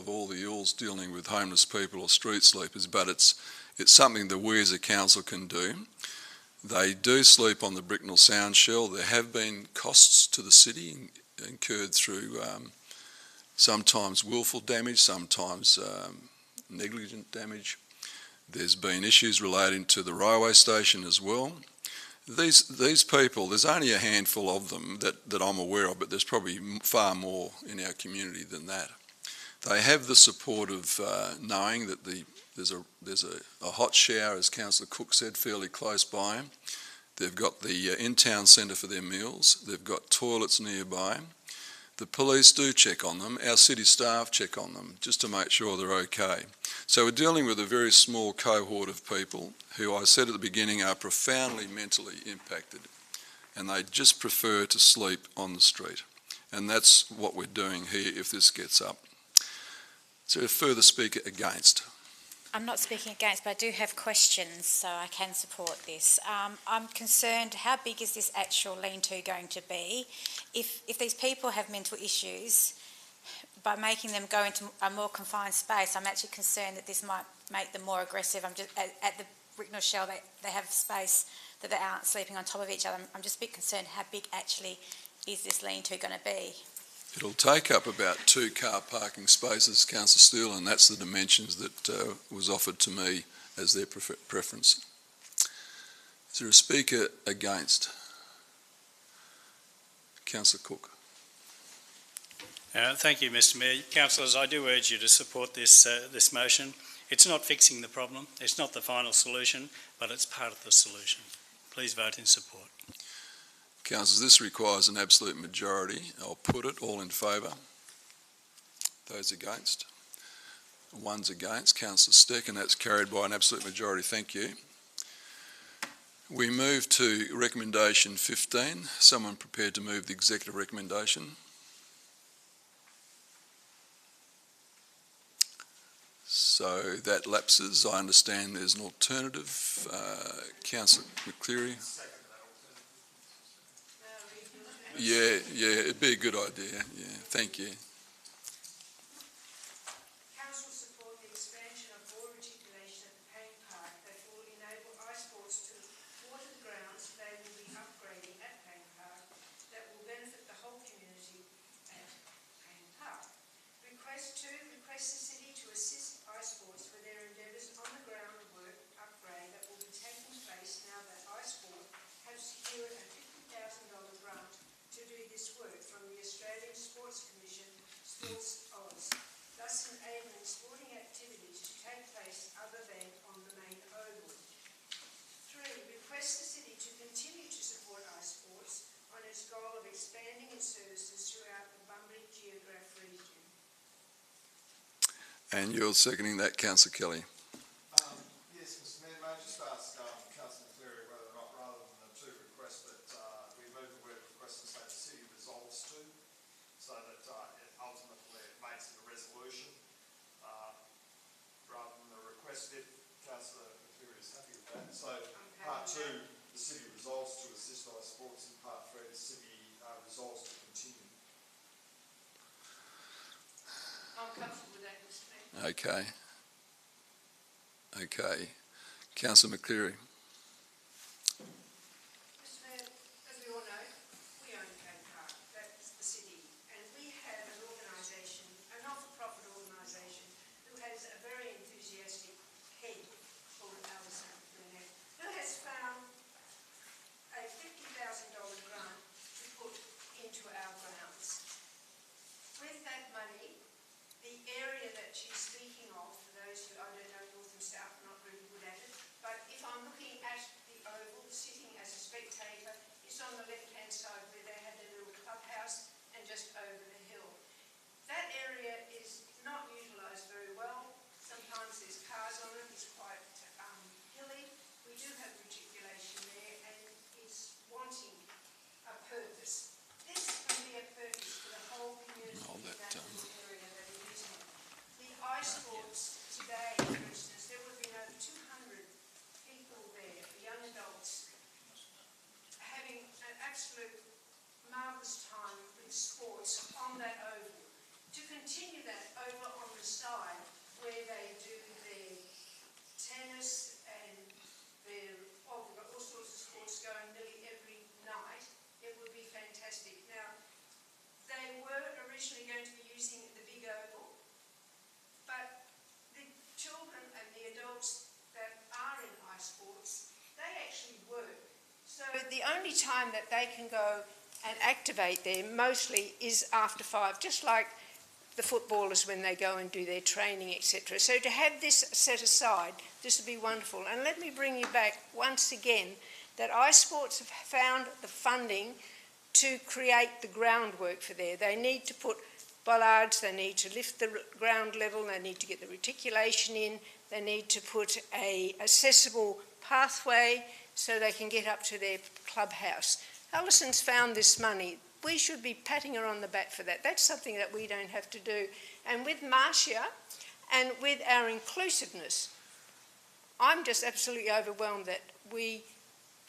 all the ills dealing with homeless people or street sleepers, but it's something that we as a council can do. They do sleep on the Bricknell Sound Shell. There have been costs to the city incurred through sometimes willful damage, sometimes negligent damage. There's been issues relating to the railway station as well. These people, there's only a handful of them that I'm aware of, but there's probably far more in our community than that. They have the support of knowing that there's a hot shower, as Councillor Cook said, fairly close by them. They've got the in-town centre for their meals. They've got toilets nearby. The police do check on them. Our city staff check on them just to make sure they're okay. So we're dealing with a very small cohort of people who, I said at the beginning, are profoundly mentally impacted, and they just prefer to sleep on the street. And that's what we're doing here if this gets up. Is there a further speaker against? I'm not speaking against, but I do have questions, so I can support this. I'm concerned, how big is this actual lean-to going to be? If these people have mental issues, by making them go into a more confined space, I'm actually concerned that this might make them more aggressive. I'm just at the Bricknell Shell, they have space that they aren't sleeping on top of each other. I'm just a bit concerned, how big actually is this lean-to going to be? It'll take up about 2 car parking spaces, Councillor Steele, and that's the dimensions that was offered to me as their preference. Is there a speaker against? Councillor Cook. Thank you, Mr Mayor. Councillors, I do urge you to support this motion. It's not fixing the problem, it's not the final solution, but it's part of the solution. Please vote in support. Councillors, this requires an absolute majority. I'll put it all in favour. Those against? One's against. Councillor Steck, and that's carried by an absolute majority. Thank you. We move to recommendation 15. Someone prepared to move the executive recommendation? So that lapses. I understand there's an alternative. Councillor McCleary. Yeah, it'd be a good idea. Yeah, thank you. Council support the expansion of board reticulation at the Payne Park that will enable ice sports to water the grounds they will be upgrading at Payne Park that will benefit the whole community at Payne Park. Request the city to assist ice sports with their endeavours on the ground work upgrade that will be taking place now that ice sport have secured a $50,000 grant to do this work from the Australian Sports Commission, Sports Oz, thus enabling sporting activities to take place other than on the main oval. 3. Request the city to continue to support ice sports on its goal of expanding its services throughout the Bunbury Geograph region. And you're seconding that, Councillor Kelly? Yes, Mr Mayor, may I just ask Councillor McCleary whether or not, rather than the 2 requests, that we move the word request and say the city resolves to, so that ultimately Councillor McCleary is happy with that. So part 2, the city resolves to assist iSports, and part 3, the city resolves to continue. I'm comfortable with that, Mr Mayor. Okay. Okay. Councillor McCleary. Mr Mayor, as we all know, we own Cane Park, that's the city, and we have an organisation, a not-for-profit organisation, who has a very enthusiastic head called Alison Burnett, who has found a $50,000 grant to put into our grounds. With that money, the area that she's speaking of, for those who, I don't know North and South, I'm not really good at it, but if I'm looking at the Oval, sitting as a spectator, it's on the left-hand side where they had their little clubhouse and just over the hill. That area is not utilised very well. Sometimes there's cars on it, it's quite hilly. We do have reticulation there and it's wanting a purpose. This can be a purpose for the whole community in that little area that we're using. The ice sports today, for instance, there would be over 200 people there, young adults, having an absolute marvellous time with sports on that oval. To continue that over on the side where they do their tennis and their, oh, we've got all sorts of sports going nearly every night, it would be fantastic. Now, they were originally going to be using the big oval, but the children and the adults that are in ice sports, they actually work. So the only time that they can go and activate there mostly is after 5, just like the footballers when they go and do their training, etc. So to have this set aside, this would be wonderful. And let me bring you back once again that iSports have found the funding to create the groundwork for there. They need to put bollards, they need to lift the ground level, they need to get the reticulation in, they need to put a accessible pathway so they can get up to their clubhouse. Alison's found this money. We should be patting her on the back for that. That's something that we don't have to do. And with Marcia and with our inclusiveness, I'm just absolutely overwhelmed that we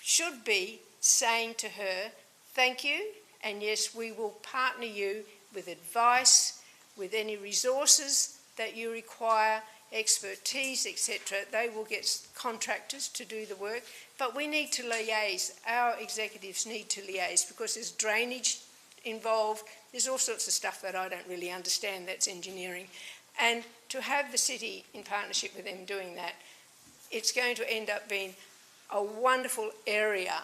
should be saying to her, thank you, and yes, we will partner you with advice, with any resources that you require, expertise, etc. They will get contractors to do the work, but we need to liaise. Our executives need to liaise because there's drainage involved, there's all sorts of stuff that I don't really understand, that's engineering. And to have the city in partnership with them doing that, it's going to end up being a wonderful area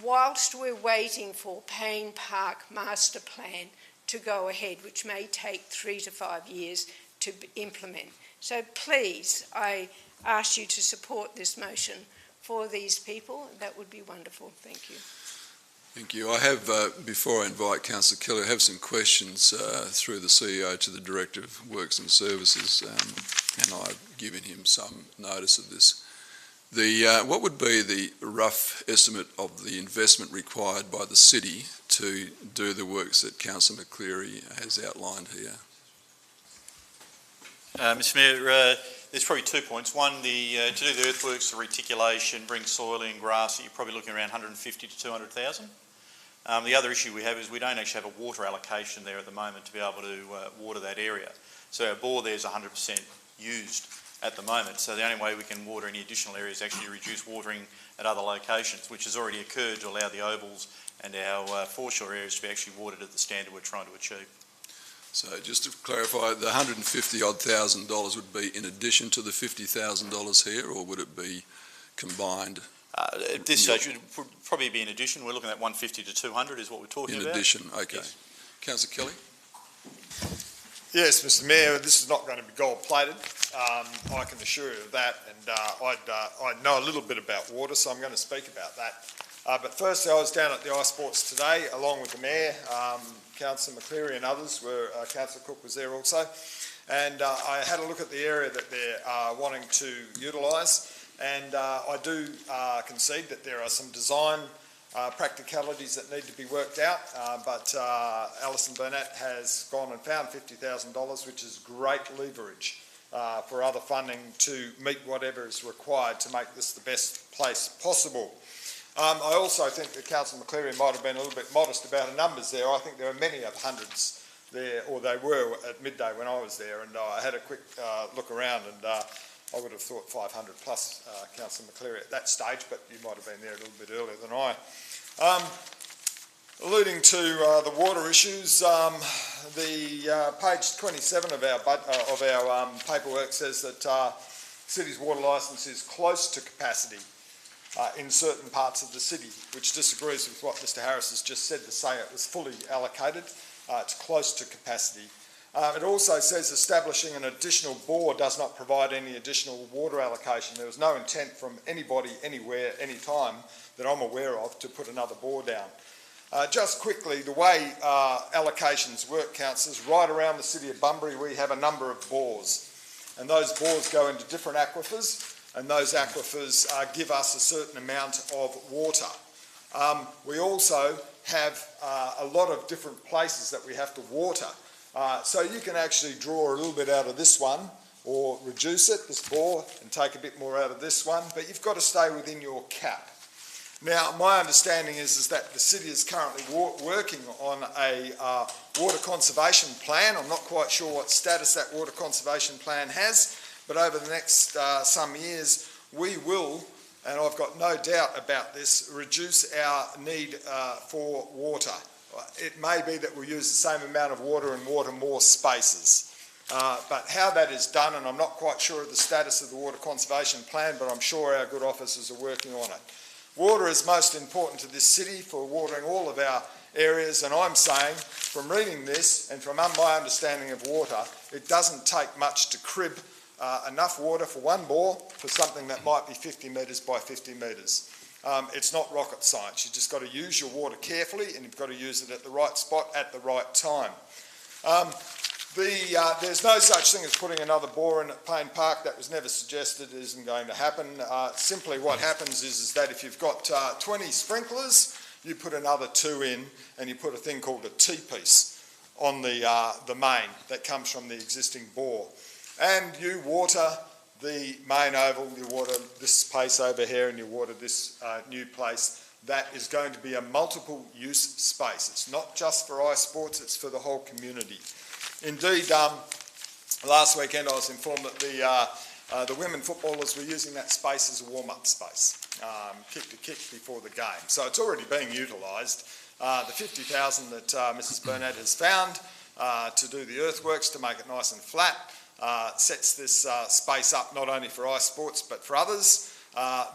whilst we're waiting for Payne Park Master Plan to go ahead, which may take 3 to 5 years to implement. So please, I ask you to support this motion for these people. That would be wonderful. Thank you. Thank you. I have, before I invite Councillor Kelly, I have some questions through the CEO to the Director of Works and Services, and I've given him some notice of this. What would be the rough estimate of the investment required by the city to do the works that Councillor McCleary has outlined here? Mr Mayor, there's probably 2 points. One, to do the earthworks, the reticulation, bring soil in, grass, you're probably looking around 150 to 200,000. The other issue we have is we don't actually have a water allocation there at the moment to be able to water that area. So our bore there is 100% used at the moment. So the only way we can water any additional areas is actually reduce watering at other locations, which has already occurred to allow the ovals and our foreshore areas to be actually watered at the standard we're trying to achieve. So just to clarify, the $150,000 would be in addition to the $50,000 here, or would it be combined? At this stage, it would probably be in addition. We're looking at 150 to 200 is what we're talking about. In addition, okay. Yes. Councillor Kelly? Yes, Mr Mayor, this is not going to be gold-plated. I can assure you of that, and I know a little bit about water, so I'm going to speak about that. But firstly, I was down at the iSports today, along with the Mayor, Councillor McCleary and others, Councillor Cook was there also, and I had a look at the area that they're wanting to utilise, and I do concede that there are some design practicalities that need to be worked out, but Alison Burnett has gone and found $50,000, which is great leverage for other funding to meet whatever is required to make this the best place possible. I also think that Councillor McCleary might have been a little bit modest about the numbers there. I think there are many of hundreds there, or they were at midday when I was there, and I had a quick look around, and I would have thought 500 plus, Councillor McCleary, at that stage, but you might have been there a little bit earlier than I. Alluding to the water issues, the page 27 of our paperwork says that city's water licence is close to capacity in certain parts of the city, which disagrees with what Mr Harris has just said to say it was fully allocated. It's close to capacity. It also says establishing an additional bore does not provide any additional water allocation. There was no intent from anybody, anywhere, any time that I'm aware of to put another bore down. Just quickly, the way allocations work, councillors, right around the city of Bunbury we have a number of bores, and those bores go into different aquifers, and those aquifers give us a certain amount of water. We also have a lot of different places that we have to water. So you can actually draw a little bit out of this one or reduce it, this bore, and take a bit more out of this one, but you've got to stay within your cap. Now, my understanding is that the city is currently working on a water conservation plan. I'm not quite sure what status that water conservation plan has, but over the next some years we will, and I've got no doubt about this, reduce our need for water. It may be that we'll use the same amount of water and water more spaces. But how that is done, and I'm not quite sure of the status of the water conservation plan, but I'm sure our good officers are working on it. Water is most important to this city for watering all of our areas, and I'm saying, from reading this and from my understanding of water, it doesn't take much to crib enough water for one bore for something that might be 50 metres by 50 metres. It's not rocket science. You've just got to use your water carefully, and you've got to use it at the right spot at the right time. There's no such thing as putting another bore in at Payne Park. That was never suggested. It isn't going to happen. Simply what happens is that if you've got 20 sprinklers, you put another 2 in, and you put a thing called a T-piece on the main that comes from the existing bore. And you water the main oval, you water this space over here, and you water this new place. That is going to be a multiple use space. It's not just for ice sports, it's for the whole community. Indeed, last weekend I was informed that the women footballers were using that space as a warm-up space, kick to kick before the game. So it's already being utilised. The 50,000 that Mrs Burnett has found to do the earthworks to make it nice and flat sets this space up not only for ice sports but for others.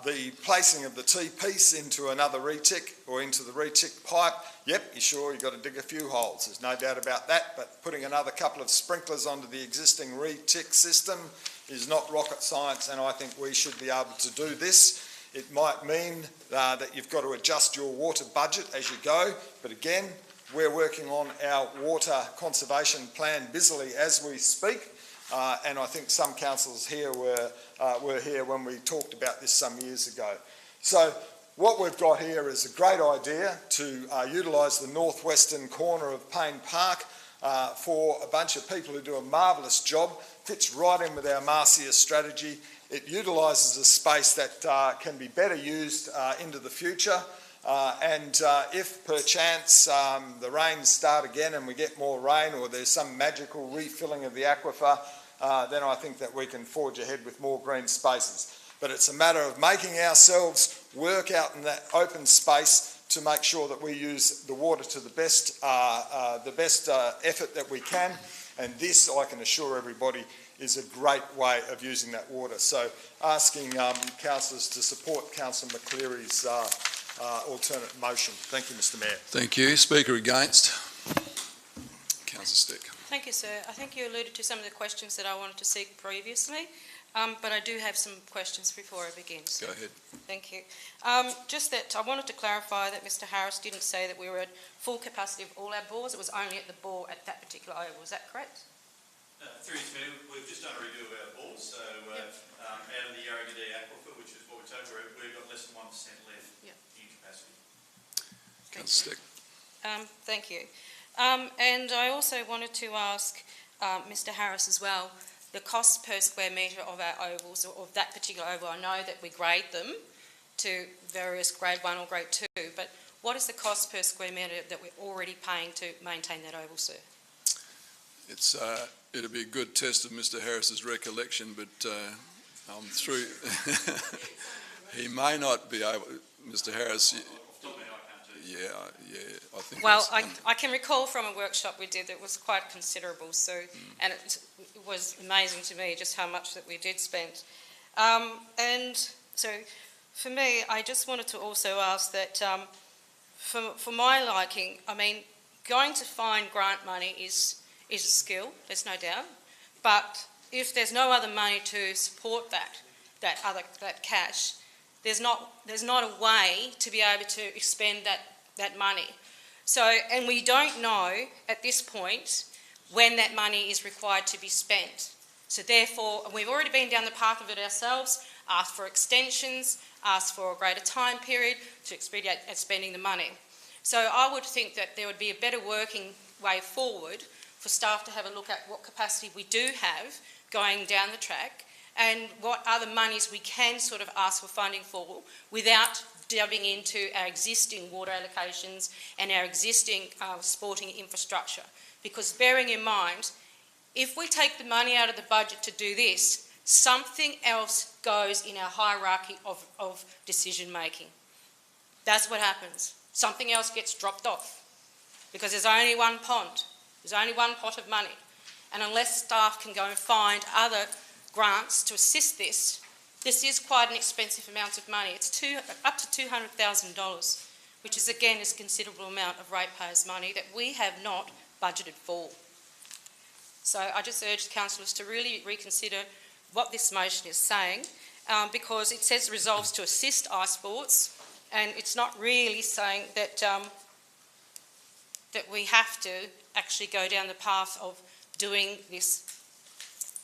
The placing of the T-piece into another retic or into the retic pipe, yep, you're sure you've got to dig a few holes, there's no doubt about that, but putting another couple of sprinklers onto the existing retic system is not rocket science, and I think we should be able to do this. It might mean that you've got to adjust your water budget as you go, but again, we're working on our water conservation plan busily as we speak. And I think some councillors here were here when we talked about this some years ago. So what we've got here is a great idea to utilise the northwestern corner of Payne Park for a bunch of people who do a marvellous job, fits right in with our Marcia strategy. It utilises a space that can be better used into the future. And if perchance the rains start again and we get more rain, or there's some magical refilling of the aquifer, then I think that we can forge ahead with more green spaces. But it's a matter of making ourselves work out in that open space to make sure that we use the water to the best effort that we can. And this, I can assure everybody, is a great way of using that water. So asking councillors to support Councillor McCleary's alternate motion. Thank you, Mr Mayor. Thank you. Speaker against? Councillor Stick. Thank you, sir. I think you alluded to some of the questions that I wanted to seek previously, but I do have some questions before I begin. So go ahead. Thank you. Just that I wanted to clarify that Mr Harris didn't say that we were at full capacity of all our bores. It was only at the bore at that particular oval. Is that correct? Through this meeting, we've just done a review of our bores, so out of the Yarragadee aquifer, which is what we're told, we've got less than 1% left in capacity. Councillor Stick. Thank you. And I also wanted to ask Mr Harris as well, the cost per square metre of our ovals, or of that particular oval? I know that we grade them to various grade 1 or grade 2, but what is the cost per square metre that we're already paying to maintain that oval, sir? It'll be a good test of Mr Harris's recollection, but I'm through. He may not be able, Mr Harris. Yeah, I think. Well, I can recall from a workshop we did that was quite considerable, so, and it was amazing to me just how much that we did spend. And so, for me, I just wanted to also ask that, for my liking, I mean, going to find grant money is a skill, there's no doubt, but if there's no other money to support that cash, there's not a way to be able to expend that money. So, and we don't know at this point when that money is required to be spent. So therefore, we've already been down the path of it ourselves, asked for extensions, asked for a greater time period to expedite at spending the money. So I would think that there would be a better working way forward for staff to have a look at what capacity we do have going down the track and what other monies we can sort of ask for funding for without delving into our existing water allocations and our existing sporting infrastructure. Because bearing in mind, if we take the money out of the budget to do this, something else goes in our hierarchy of decision making. That's what happens. Something else gets dropped off because there's only one pond. There's only one pot of money. And unless staff can go and find other grants to assist this is quite an expensive amount of money. It's up to $200,000, which is again a considerable amount of ratepayers' money that we have not budgeted for. So I just urge councillors to really reconsider what this motion is saying, because it says resolves to assist iSports, and it's not really saying that that we have to actually go down the path of doing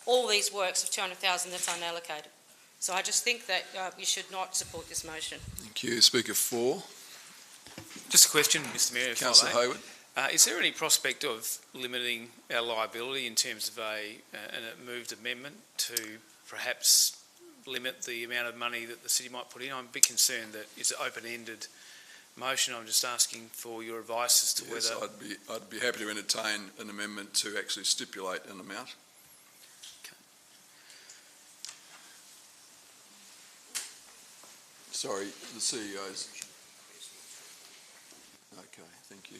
all these works of $200,000 that's unallocated. So I just think that you should not support this motion. Thank you. Speaker 4. Just a question, Mr Mayor. Councillor Hayward. Is there any prospect of limiting our liability in terms of a moved amendment to perhaps limit the amount of money that the city might put in? I'm a bit concerned that it's an open-ended motion. I'm just asking for your advice as to Yes, whether... I'd be happy to entertain an amendment to actually stipulate an amount. Sorry, the CEO's. Okay, thank you.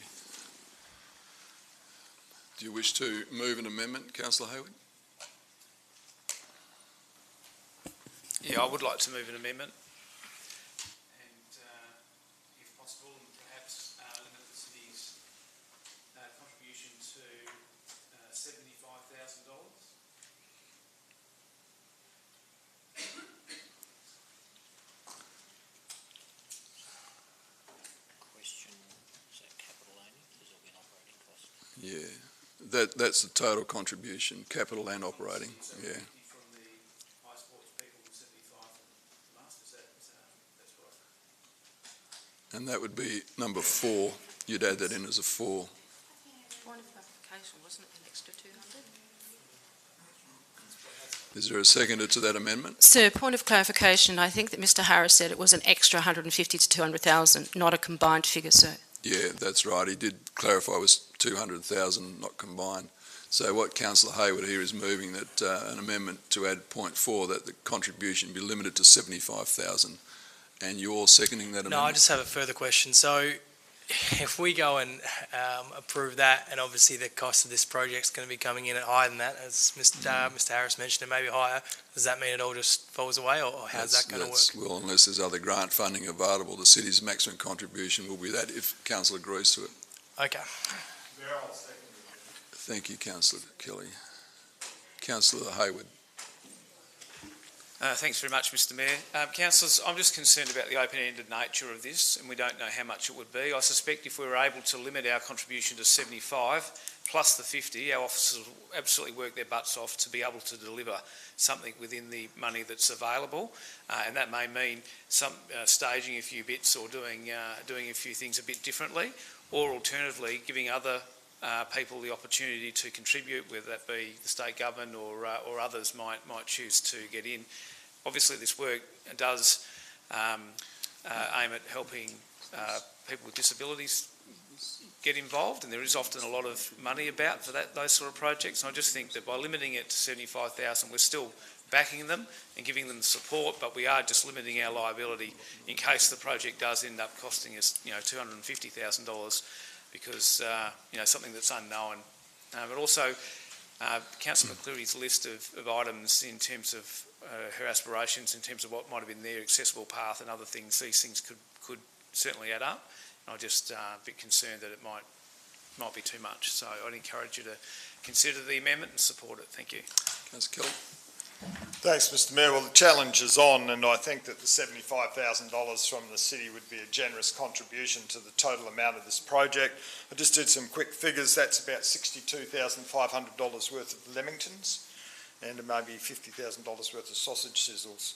Do you wish to move an amendment, Councillor Hayward? Yeah, I would like to move an amendment. And if possible, perhaps limit the city's contribution to $75,000. Question, is that capital only? Because there'll be an operating cost. Yeah, that's the total contribution, capital and operating, yeah. From the iSports people and 75 from us, that's right. And that would be number 4. You'd add that in as a 4. Point of clarification, wasn't it an extra 200? Is there a seconder to that amendment? Sir, point of clarification, I think that Mr Harris said it was an extra 150 to 200,000, not a combined figure, sir. Yeah, that's right. He did clarify it was 200,000, not combined. So what Councillor Hayward here is moving that an amendment to add point 4, that the contribution be limited to 75,000. And you're seconding that amendment? No, I just have a further question. So if we go and approve that, and obviously the cost of this project is going to be coming in at higher than that, as Mr Harris mentioned, it may be higher, does that mean it all just falls away, or how's that going to work? Well, unless there's other grant funding available, the city's maximum contribution will be that if council agrees to it. Okay. Thank you, Councillor Kelly. Councillor Hayward. Thanks very much, Mr Mayor. Councillors, I'm just concerned about the open-ended nature of this, and we don't know how much it would be. I suspect if we were able to limit our contribution to 75 plus the 50, our officers will absolutely work their butts off to be able to deliver something within the money that's available, and that may mean some staging a few bits or doing a few things a bit differently, or alternatively giving other people the opportunity to contribute, whether that be the state government or others might choose to get in. Obviously, this work does aim at helping people with disabilities get involved, and there is often a lot of money about for those sort of projects. And I just think that by limiting it to $75,000, we're still backing them and giving them support, but we are just limiting our liability in case the project does end up costing us, $250,000 because, something that's unknown. But also, Councillor McCleary's list of items in terms of her aspirations, in terms of what might have been their accessible path and other things, these things could certainly add up. I'm just a bit concerned that it might be too much. So I'd encourage you to consider the amendment and support it. Thank you. Councillor Kelly. Thanks, Mr Mayor. Well, the challenge is on, and I think that the $75,000 from the city would be a generous contribution to the total amount of this project. I just did some quick figures. That's about $62,500 worth of Leamingtons and maybe $50,000 worth of sausage sizzles.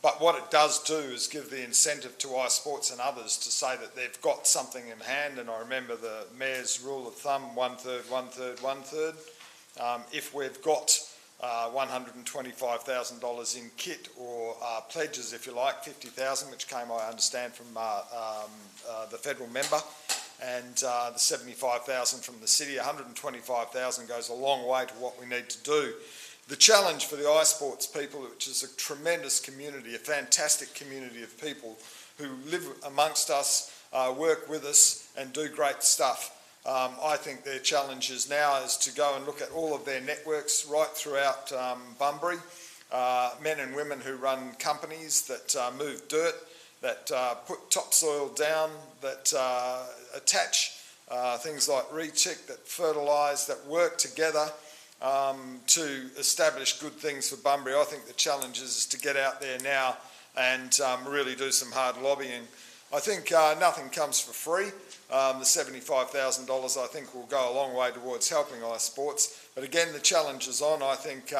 But what it does do is give the incentive to iSports and others to say that they've got something in hand, and I remember the Mayor's rule of thumb, 1/3, 1/3, 1/3. If we've got $125,000 in kit or pledges, if you like, 50,000, which came, I understand, from the federal member, and the 75,000 from the city, 125,000 goes a long way to what we need to do. The challenge for the iSports people, which is a tremendous community, a fantastic community of people who live amongst us, work with us and do great stuff. I think their challenge is now is to go and look at all of their networks right throughout Bunbury, men and women who run companies that move dirt, that put topsoil down, that attach things like rechick, that fertilise, that work together to establish good things for Bunbury. I think the challenge is to get out there now and really do some hard lobbying. I think nothing comes for free. The $75,000 I think will go a long way towards helping iSports. But again, the challenge is on. I think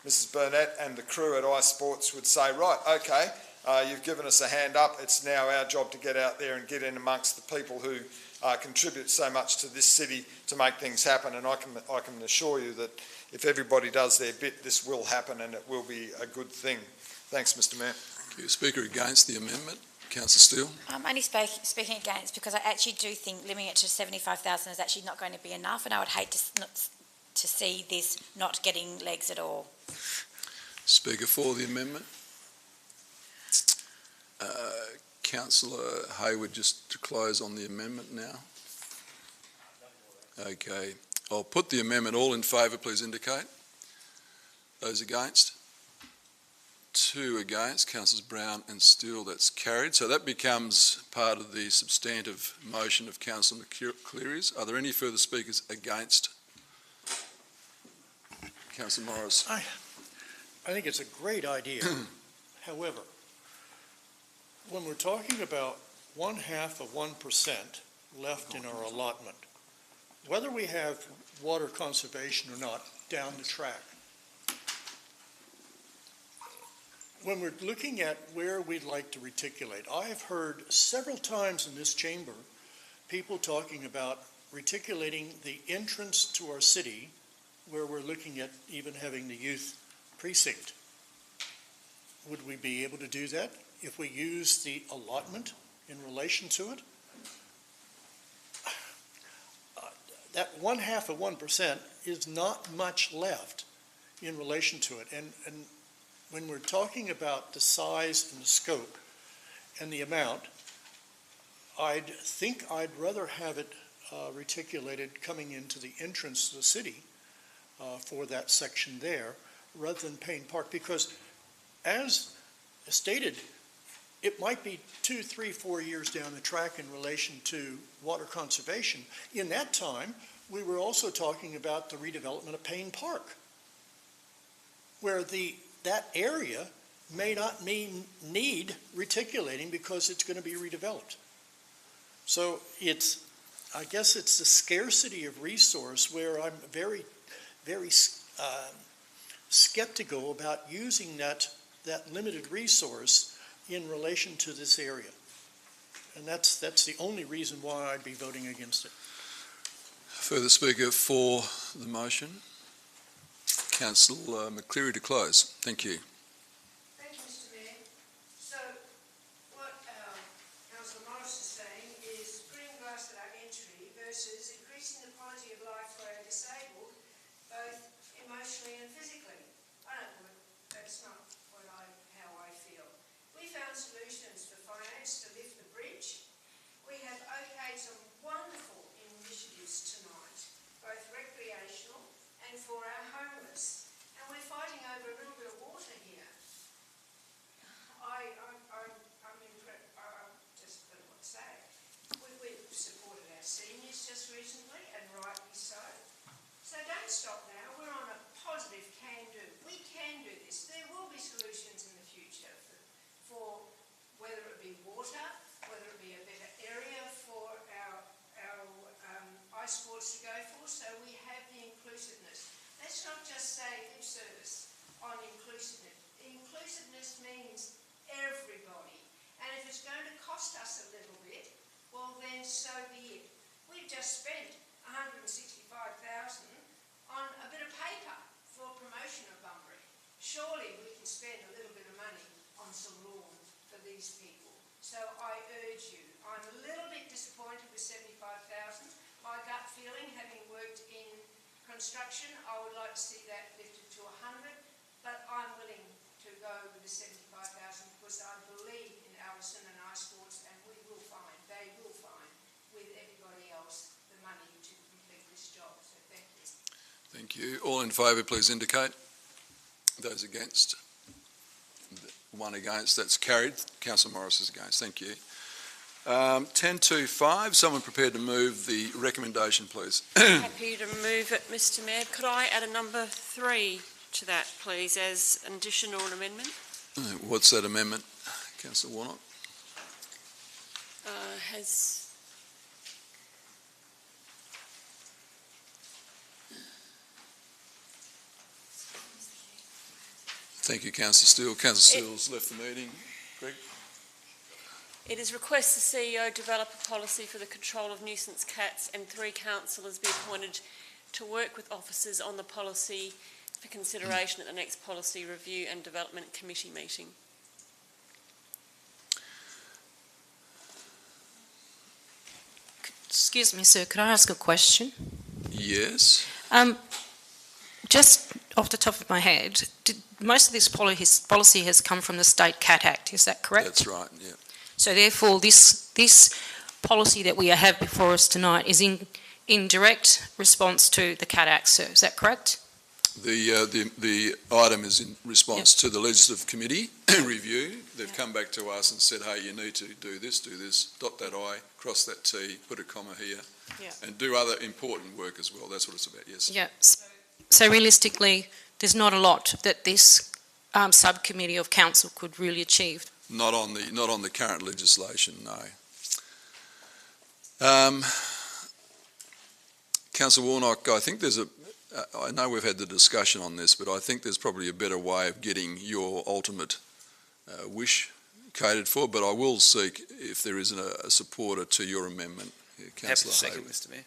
Mrs Burnett and the crew at iSports would say, right, okay, you've given us a hand up. It's now our job to get out there and get in amongst the people who contribute so much to this city to make things happen. And I can assure you that if everybody does their bit, this will happen and it will be a good thing. Thanks, Mr Mayor. Thank you. Speaker against the amendment. Councillor Steele. I'm only speaking against because I actually do think limiting it to 75,000 is actually not going to be enough, and I would hate to see this not getting legs at all. Speaker for the amendment. Councillor Hayward, just to close on the amendment now. Okay, I'll put the amendment. All in favour, please indicate. Those against? 2 against, Councillors Brown and Steele. That's carried. So that becomes part of the substantive motion of Councillor McCleary's. Are there any further speakers against? Councillor Morris. I think it's a great idea. However, when we're talking about 0.5% left in our allotment, whether we have water conservation or not down the track, when we're looking at where we'd like to reticulate, I have heard several times in this chamber people talking about reticulating the entrance to our city, where we're looking at even having the youth precinct. Would we be able to do that if we use the allotment in relation to it? That 0.5% is not much left in relation to it. And when we're talking about the size and the scope and the amount, I'd rather have it reticulated coming into the entrance to the city for that section there, rather than Payne Park, because as stated, it might be 2, 3, 4 years down the track in relation to water conservation. In that time, we were also talking about the redevelopment of Payne Park, where that area may not need reticulating because it's going to be redeveloped. So I guess it's the scarcity of resource where I'm very, very skeptical about using that limited resource in relation to this area. And that's the only reason why I'd be voting against it. Further speaker for the motion? Councillor McCleary to close. Thank you. Thank you, Mr Mayor. So, what Councillor Morris is saying is green glass at our entry versus increasing the quality of life for our disabled, both emotionally and physically. That's not how I feel. We found solutions for finance to lift the bridge. We have okayed some wonderful initiatives tonight, both recreational and for our homeless. And we're fighting over a little bit of water here. I'm impressed. I just don't know what to say. We've supported our seniors just recently, and rightly so. So don't stop now. We're on a positive can-do. We can do this. There will be solutions in the future for whether it be water, whether it be a better area for our ice sports to go for, so we have the inclusiveness. Let's not just say lip service on inclusiveness. Inclusiveness means everybody, and if it's going to cost us a little bit, well then so be it. We've just spent $165,000 on a bit of paper for promotion of Bunbury. Surely we can spend a little bit of money on some lawn for these people. So I urge you, I'm a little bit disappointed with $75,000. My gut feeling, having worked in construction, I would like to see that lifted to 100, but I'm willing to go with the $75,000 because I believe in Alison and Ice Sports, and they will find with everybody else the money to complete this job. So thank you. Thank you. All in favour, please indicate. Those against? One against. That's carried. Councillor Morris is against. Thank you. 10.25. Someone prepared to move the recommendation, please. Happy to move it, Mr Mayor. Could I add a number 3 to that, please, as an additional amendment? What's that amendment, Councillor Warnock? Thank you, Councillor Steele. Councillor Steele's left the meeting. Greg? It is request the CEO develop a policy for the control of nuisance cats and 3 councillors be appointed to work with officers on the policy for consideration at the next policy review and development committee meeting. Excuse me, sir, could I ask a question? Yes. Just off the top of my head, most of this policy has come from the State Cat Act, is that correct? That's right, yeah. So therefore, this policy that we have before us tonight is in direct response to the Cat Act, sir, is that correct? The item is in response to the Legislative Committee review. They've come back to us and said, hey, you need to do this, dot that I, cross that T, put a comma here, and do other important work as well. That's what it's about, yes. Yeah. So realistically, there's not a lot that this subcommittee of council could really achieve. Not on the current legislation, no. Councillor Warnock, I think I know we've had the discussion on this, but I think there's probably a better way of getting your ultimate wish catered for, but I will seek if there isn't a supporter to your amendment. Councillor Happy to Hayward. second, Mr Mayor.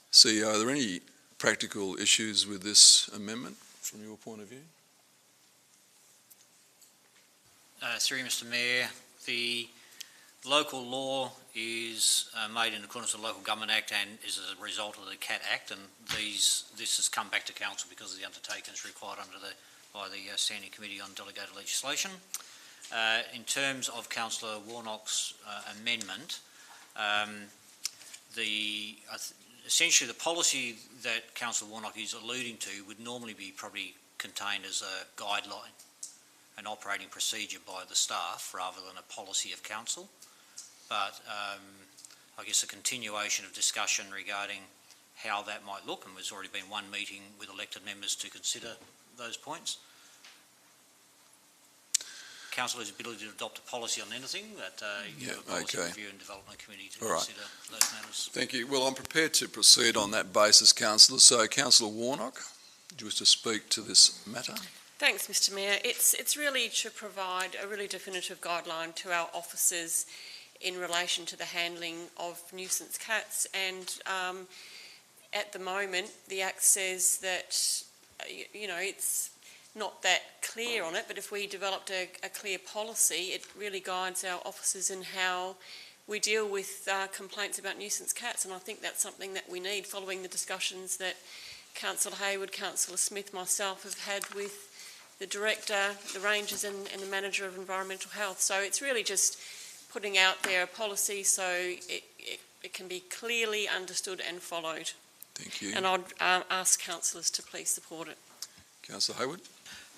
CEO, are there any practical issues with this amendment from your point of view? Through Mr Mayor, the local law is made in accordance with the Local Government Act and is a result of the CAT Act, and this has come back to council because of the undertakings required by the Standing Committee on Delegated Legislation. In terms of Councillor Warnock's amendment, essentially the policy that Councillor Warnock is alluding to would normally be probably contained as a guideline, an operating procedure by the staff rather than a policy of council. But I guess a continuation of discussion regarding how that might look, and there's already been one meeting with elected members to consider those points. Council's ability to adopt a policy on anything that you have a policy review and development committee to consider those matters. Thank you. Well, I'm prepared to proceed on that basis, Councillor. So, Councillor Warnock, do you wish to speak to this matter? Thanks, Mr Mayor. It's really to provide a really definitive guideline to our officers in relation to the handling of nuisance cats, and at the moment the Act says that it's not that clear on it, but if we developed a clear policy, it really guides our officers in how we deal with complaints about nuisance cats, and I think that's something that we need following the discussions that Councillor Hayward, Councillor Smith, myself have had with the Director, the Rangers and the Manager of Environmental Health. So it's really just putting out there a policy so it can be clearly understood and followed. Thank you. And I'd ask councillors to please support it. Councillor Hayward.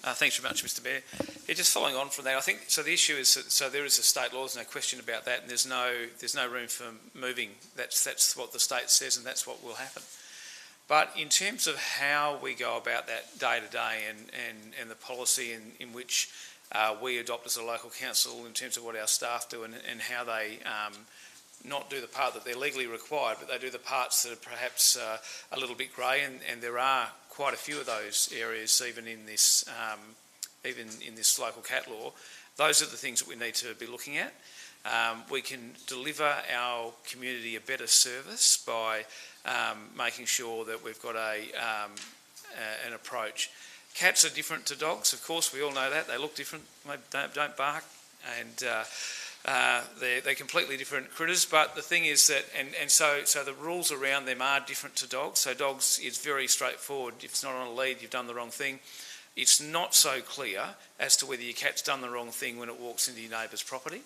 Thanks very much, Mr Mayor. Yeah, just following on from that, I think, so the issue is, so there is a state law, there's no question about that, and there's no room for moving. That's what the state says, and that's what will happen. But in terms of how we go about that day to day and the policy in which we adopt as a local council in terms of what our staff do and how they not do the part that they're legally required, but they do the parts that are perhaps a little bit grey, and there are quite a few of those areas even in this local cat law. Those are the things that we need to be looking at. We can deliver our community a better service by making sure that we've got an approach. Cats are different to dogs, of course, we all know that. They look different, they don't bark, and they're completely different critters. But the thing is that, so the rules around them are different to dogs. So dogs, it's very straightforward. If it's not on a lead, you've done the wrong thing. It's not so clear as to whether your cat's done the wrong thing when it walks into your neighbour's property.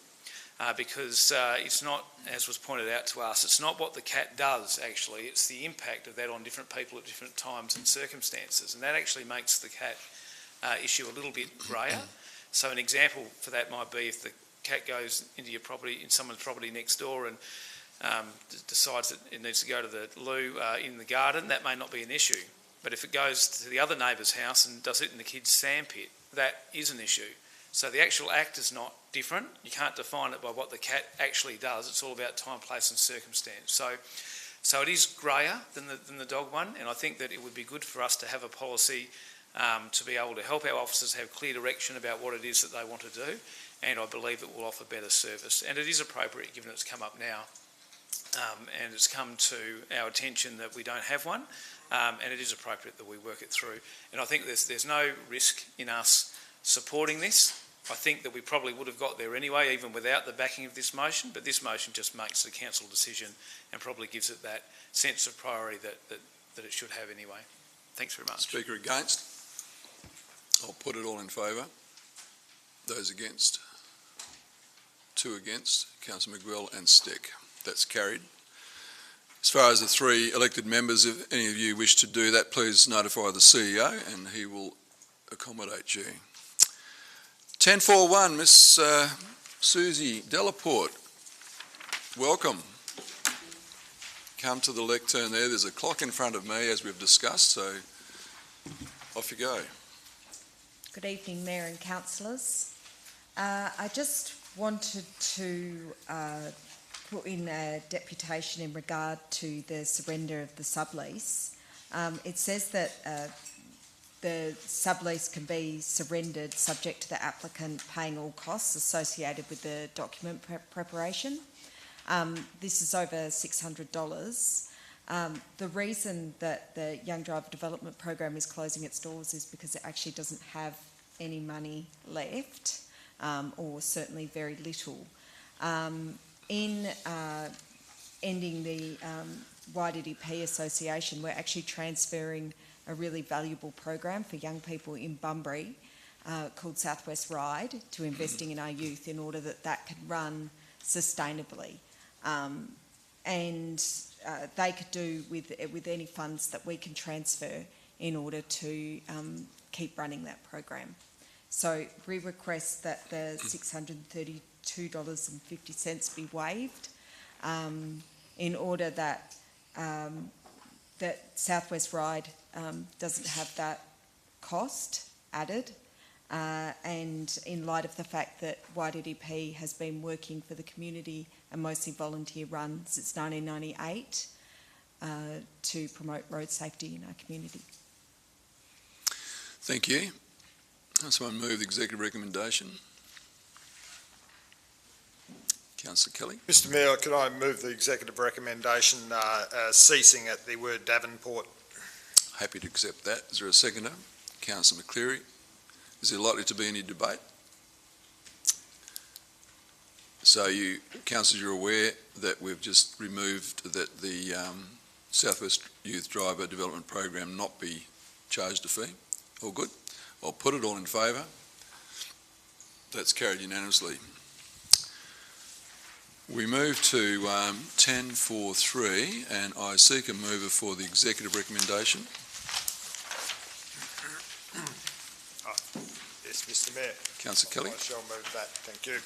Because it's not, as was pointed out to us, it's not what the cat does actually, it's the impact of that on different people at different times and circumstances, and that actually makes the cat issue a little bit greyer. So an example for that might be if the cat goes into your property, in someone's property next door, and decides that it needs to go to the loo in the garden, that may not be an issue. But if it goes to the other neighbour's house and does it in the kids' sandpit, that is an issue. So the actual act is not different. You can't define it by what the cat actually does. It's all about time, place and circumstance. So it is greyer than the dog one, and I think that it would be good for us to have a policy to be able to help our officers have clear direction about what it is that they want to do, and I believe it will offer better service. And it is appropriate given it's come up now, and it's come to our attention that we don't have one, and it is appropriate that we work it through. And I think there's no risk in us supporting this. I think that we probably would have got there anyway, even without the backing of this motion, but this motion just makes the council decision and probably gives it that sense of priority that it should have anyway. Thanks very much. Speaker against? I'll put it all in favour. Those against? 2 against, Councillor McGuell and Steck. That's carried. As far as the 3 elected members, if any of you wish to do that, please notify the CEO and he will accommodate you. 1041, Miss Susie Delaporte, welcome. Come to the lectern there. There's a clock in front of me, as we've discussed, so off you go. Good evening, Mayor and councillors. I just wanted to put in a deputation in regard to the surrender of the sublease. It says that the sublease can be surrendered subject to the applicant paying all costs associated with the document preparation. This is over $600. The reason that the Young Driver Development Program is closing its doors is because it actually doesn't have any money left, or certainly very little. In ending the YDDP Association, we're actually transferring a really valuable program for young people in Bunbury called Southwest Ride to investing in our youth in order that can run sustainably. And they could do with any funds that we can transfer in order to keep running that program. So we request that the $632.50 be waived in order that that Southwest Ride doesn't have that cost added, and in light of the fact that YDDP has been working for the community and mostly volunteer run since 1998 to promote road safety in our community. Thank you. Someone move the executive recommendation. Councillor Kelly. Mr Mayor, could I move the executive recommendation ceasing at the word Davenport? Happy to accept that. Is there a seconder? Councillor McCleary. Is there likely to be any debate? So you, councillors, you're aware that we've just removed that the Southwest Youth Driver Development Program not be charged a fee. All good? I'll put it all in favour. That's carried unanimously. We move to 10.4.3 and I seek a mover for the executive recommendation. Yes, Mr Mayor. Councillor Kelly. I shall move that. Thank you.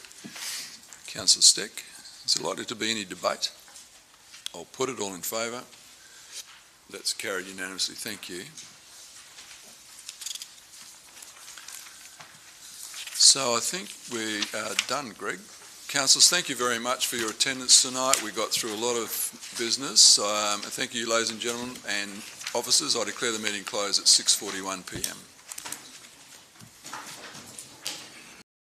Councillor Steck. Is there likely to be any debate? I'll put it all in favour. That's carried unanimously. Thank you. So I think we are done, Greg. Councillors, thank you very much for your attendance tonight. We got through a lot of business. Thank you, ladies and gentlemen and officers. I declare the meeting closed at 6:41 p.m.